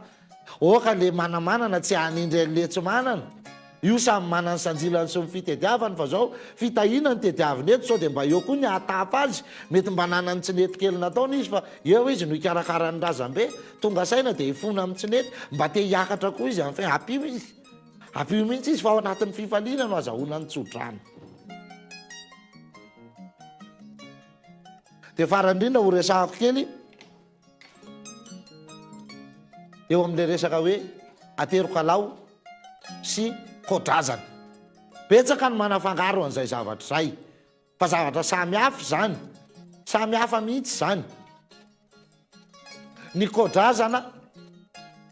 oka le manamanana tsy hanindry an'le tsy manana io samy manany sanjilany sy ny fitediavany fa zao fitahiana ny tediaviny eto sao dia mba eo koa ny atapa azy mety mba nanany tsinety kely nataony izy fa eo izy no ikarakara ny razambe tonga saina dia ifona amin'ny tsinety mba te hiakatra koa izy am'fa apio izy apio mihitsy izy fa ao anatin'ny fifaliana no azahoana ny tsodrano. Dia farandrindra ho resahako kely eo amin'le resaka hoe aterokalao sy kodrazana. Betsaka ny manafangaro an'izay zavatra izay fa zavatra samy hafa zany, samy hafa mihitsy zany. Ny kodrazana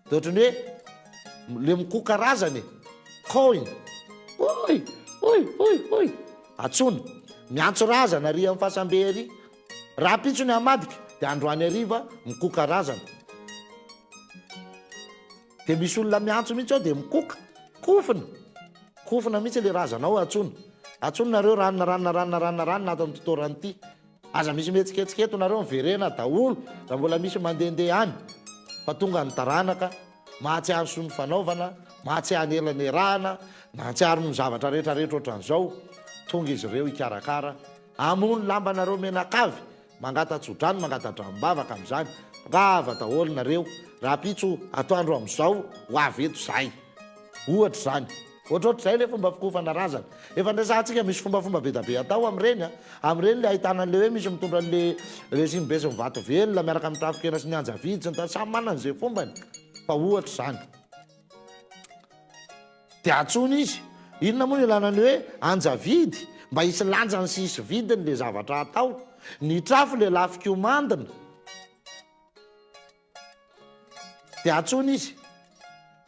dia ohatrany hoe le mikoka razany koiny oy atsona miantso razana ry amin'ny fahasambe ary raha pitsony amadika dia androany ariva mikoka razana dia misy olona miantso mihitsy ao dia mikoka kofina mihitsy le razana ao atsony nareo ranona atany totorany ity aza misy metsiketsiketo nareo miverena daholo raha mbola misy mandehandeha any fa tonga ny taranaka mahatsiaro sy ny fanaovana mahatsiaro elany erahana mahatsiaro ny zavatra rehetrarehetra ohatran'izao tonga izy ireo ikarakara amono lamba nareo menakavy mangata-tsodrano mangata-drambavaka amin'izany gava daholo nareo raha pitso atoandro amin'izao ho avy eto zay ohatra zany ohatrohatr'izay le fomba fikofana razana efa ndrasantsika misy fombafomba be da be atao am'ireny le ahitana an'le hoe misy mitondra le simbe sy mivato velona miaraka amin'ny trafikena sy ny anjavidy sy ny samy manana izay fombany fa ohatra zany dia atsony izy inona moa ny ilanany hoe anjavidy mba hisy lanjany sy hisy vidiny le zavatra atao ny trafo le lafikomandina dia atsony izy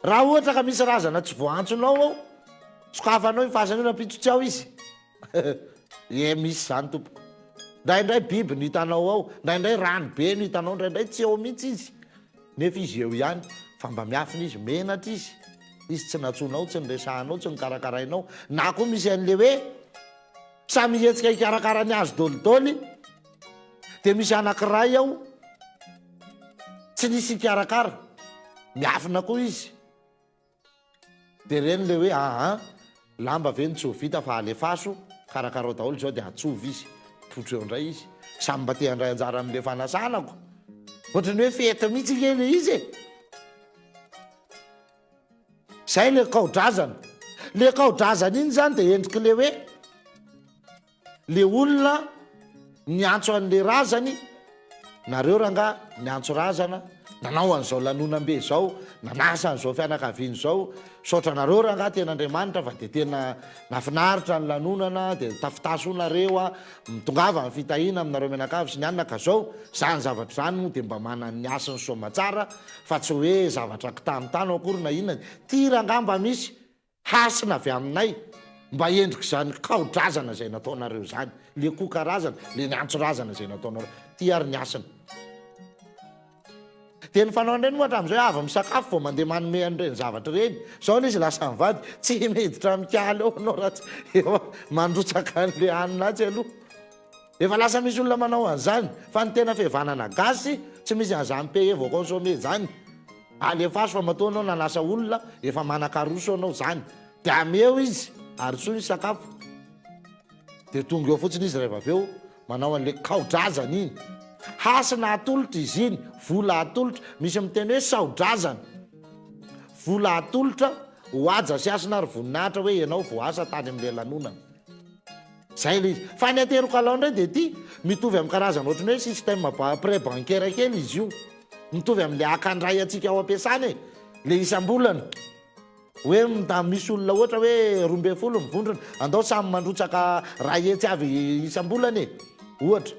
raha ohatra ka misy razana tsy voantsonao ao sokafanao ifasana io napitsotsy ao izy misy zany tompoko ndraindray biby no hitanao ao ndraindray rano be no hitanao ndraindray tsy eo mihitsy izy nefa izy eo ihany fa mba miafina izy menatra izy tsy natsonao tsy nyresahanao tsy nikarakarainao na koa misy an'le hoe samy hetsika hikarakara ny azo dolidoly dia misy anankiray ao tsy nisy hikarakara miafina koa izy dia reny le hoe lamba ve ny tsy ho vita fa alefaso karakarao daholo zao dia atsovy izy potro eo indray izy samy mba te handray anjara amin'le fanasanako ohatrany hoe fety mihitsy kely izy zay le kaodrazana iny zany dia endriky le hoe le olona niantso an'le razany nareo ranga niantso razana nanao an'izao lanonam-be zao nanasa an'izao fianakaviany zao saotra nareo ranga ten'Andriamanitra fa dia tena nafinaritra ny lanonana dia tafitaso nareo mitongava ny fitahiana aminareo menakavy sy ny anina ka zao zany zavatra zany moa dia mba manany ny asany somatsara fa tsy hoe zavatra kitanotano akory na inona ty ranga mba misy hasina avy aminay mba endrika zany kaodrazana zay nataonareo zany le kokarazana le niantsorazana zay nataonareo ty ary ny asana dia ny fanao an'ireny ohatra amin'izay avy misakafo vao mandeha manome an'ireny zavatra ireny zao le izy lasa mivady tsy meditra mikaly eo anao raha tsy efa mandrotsaka an'le haninatsy aloha efa lasa misy olona manao an'izany fa ny tena fihavanana gasy tsy misy an'izany paye vao consommer zany alefaso fa matoa anao nanasa olona efa manakaroso anao zany dia ameo izy ary soa izy sakafo dia tonga eo fotsiny izy rehefa avy eo manao an'le kaodrazana iny hasina atolotra izy iny vola atolotra misy miteny hoe saodrazana vola atolotra ho aja sy asina ary voninahitra hoe ianao voasa tany amin'le lanonana. Zay le izy. Fa ny ateroko alao indray dia ty mitovy amin'ny karazana ohatrany hoe système pré bancaire kely izy io. Mitovy amin'le akandray atsika ao ampiasana e. Le isam-bolana. Hoe misy olona ohatra hoe 12 mivondrona, andao samy mandrotsaka ray hetsy avy isam-bolana e. Ohatra.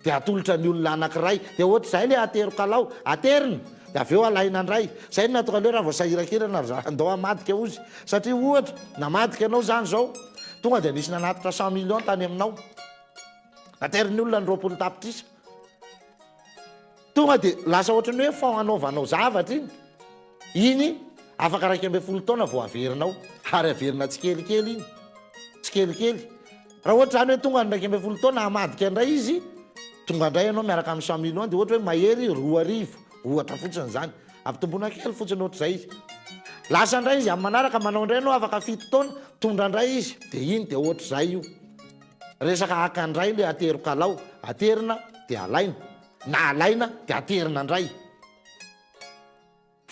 Dia atolotra ny olona anankiray. Dia ohatra zay le ateroko alao, aterina. Dia avy eo alaina andray. Zay no natokana hoe raha vao sahirakirana andao hamadika ozy. Satria ohatra, namadika anao zany zao, tonga dia nisy nanatitra 100 millions tany aminao. Aterin'ny olona ny 20 tapitrisa. Tonga dia lasa ohatrany hoe fond anaovanao zavatra iny. Iny afaka 12 taona vao averinao. Ary averina tsikelikely iny. Tsikelikely. Raha ohatra zany hoe tonga ny 12 taona hamadika indray izy, tonga indray ianao miaraka amin'ny 100 millions dia ohatra hoe mahery 2,000. Ohatra fotsiny zany. Ampitombona kely fotsiny ohatr'izay izy. Lasa indray izy amin'ny manaraka manao indray ianao afaka 7 taona, tondra indray izy. Dia iny dia ohatr'izay io. Resaka akandray le ateroko alao, aterina dia alaina. Na alaina dia aterina indray.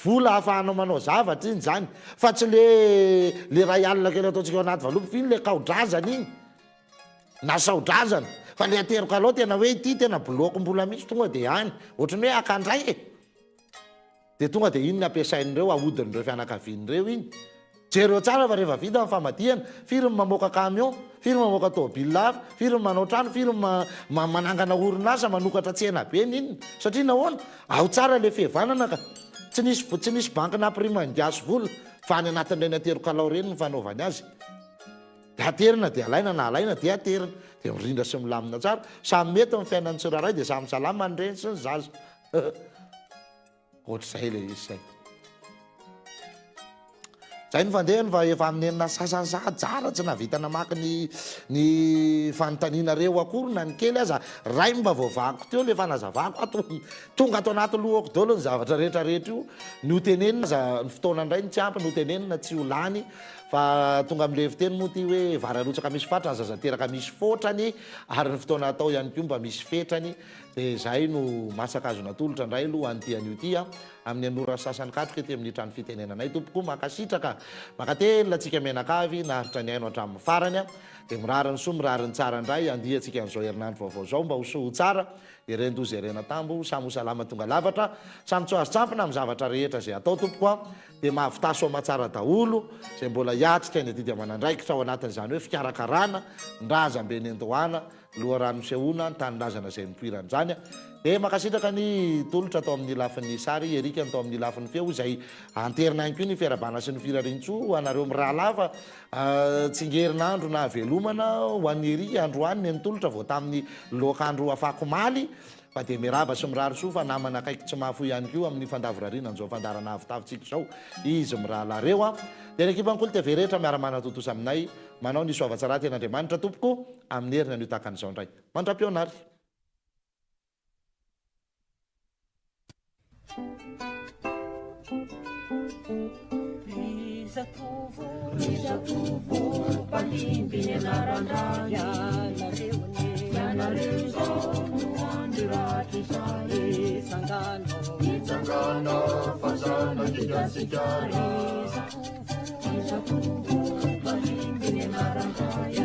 Vola ahafahanao manao zavatra iny zany. Fa tsy le ray alina kely ataontsika ao anaty valopy iny le kaodrazana iny. Na saodrazana. Fa le ateroko alao tena hoe ity tena bloco mbola misy tonga dia any. Ohatrany hoe akandray e. Dia tonga dia iny nampiasain'ireo ahodin'ireo fianakavian'ireo iny. Jereo tsara fa rehefa vita amin'ny famadihana, firy ny mamoaka camion, firy ny mamoaka tômôbila hafa, firy ny manao trano, firy ny manangana orinasa manokatra tsena be iny. Satria nahoana? Ao tsara le fihavanana ka. Tsy nisy banky nampirima ny gaso vola fa any anatin'ireny ateroko alao ireny ny fanaovany azy. Dia aterina dia alaina na alaina dia aterina. Dia mirindra sy milamina tsara. Samy mety amin'ny fiainan'ny tsirairay dia samy salama ny reny sy ny zaza. Ohatr'izay le izy zay. Zay ny fandehany fa efa amin'ny enina sasany tsara tsy navita namaky ny fanontanianareo akory na ny kely aza. Ray mba voavako teo le fanazavako. Tonga ato anaty lohako daholo ny zavatra rehetrarehetra io. Ny hotenenina ny fotoana indray ny tsy ampy, ny hotenenina tsy ho lany. Fa tonga amin'le fiteny moa ty hoe vararotsaka misy fatra ny zazateraka misy fotrany ary ny fotoana atao ihany koa mba misy fetrany. Dia zay no masaka azo natolotra indray aloha an'ity ty amin'ny anora sasany katroka ety amin'ny trano fitenenanay. Tompoko makasitraka makatelina atsika menakavy naharitra ny aino hatramin'ny farany. Dia mirariny soa mirariny tsara indray andiantsika an'izao herinandro vaovao zao mba ho soa ho tsara. Erendozy erena tambo samy ho salama tonga lavatra, samy tsy azo tsampina amin'ny zavatra rehetra zay atao tompoko dia mahavita matsara daholo zay mbola hiatrika ny adidy amanandraikitra ao anatin'izany hoe fikarakarana ndrazambe ny andohana loharano sehoana ny tanindrazana zay mipoiran'izany. Dia makasitraka ny tolotra atao amin'ny lafin'ny sary erika atao amin'ny lafin'ny feo izay anterina ihany koa ny fiarabana sy ny firarintsoa anareo mirahalafa tsingerinandro na velomana ho an'ny erika androany ny tolotra vao tamin'ny lokandro afako maly. Fa dia miraba sy mirary soa fa namana akaiky tsy mahafo ihany koa amin'ny fandavorariana an'izao fandarana avitavitsika izao izy mirahalareo. Dia ny ekipa Nkolo TV rehetra miara-mana totosa aminay manao ny soavatsara ten'Andriamanitra tompoko amin'ny herina ny takan'izao indray. Mandra-pionary. Rizatovo palimbiny anarandray ianareo zao no andiraty sary itsangana fazana kigasikary. Rizatovo palimbiny anarandray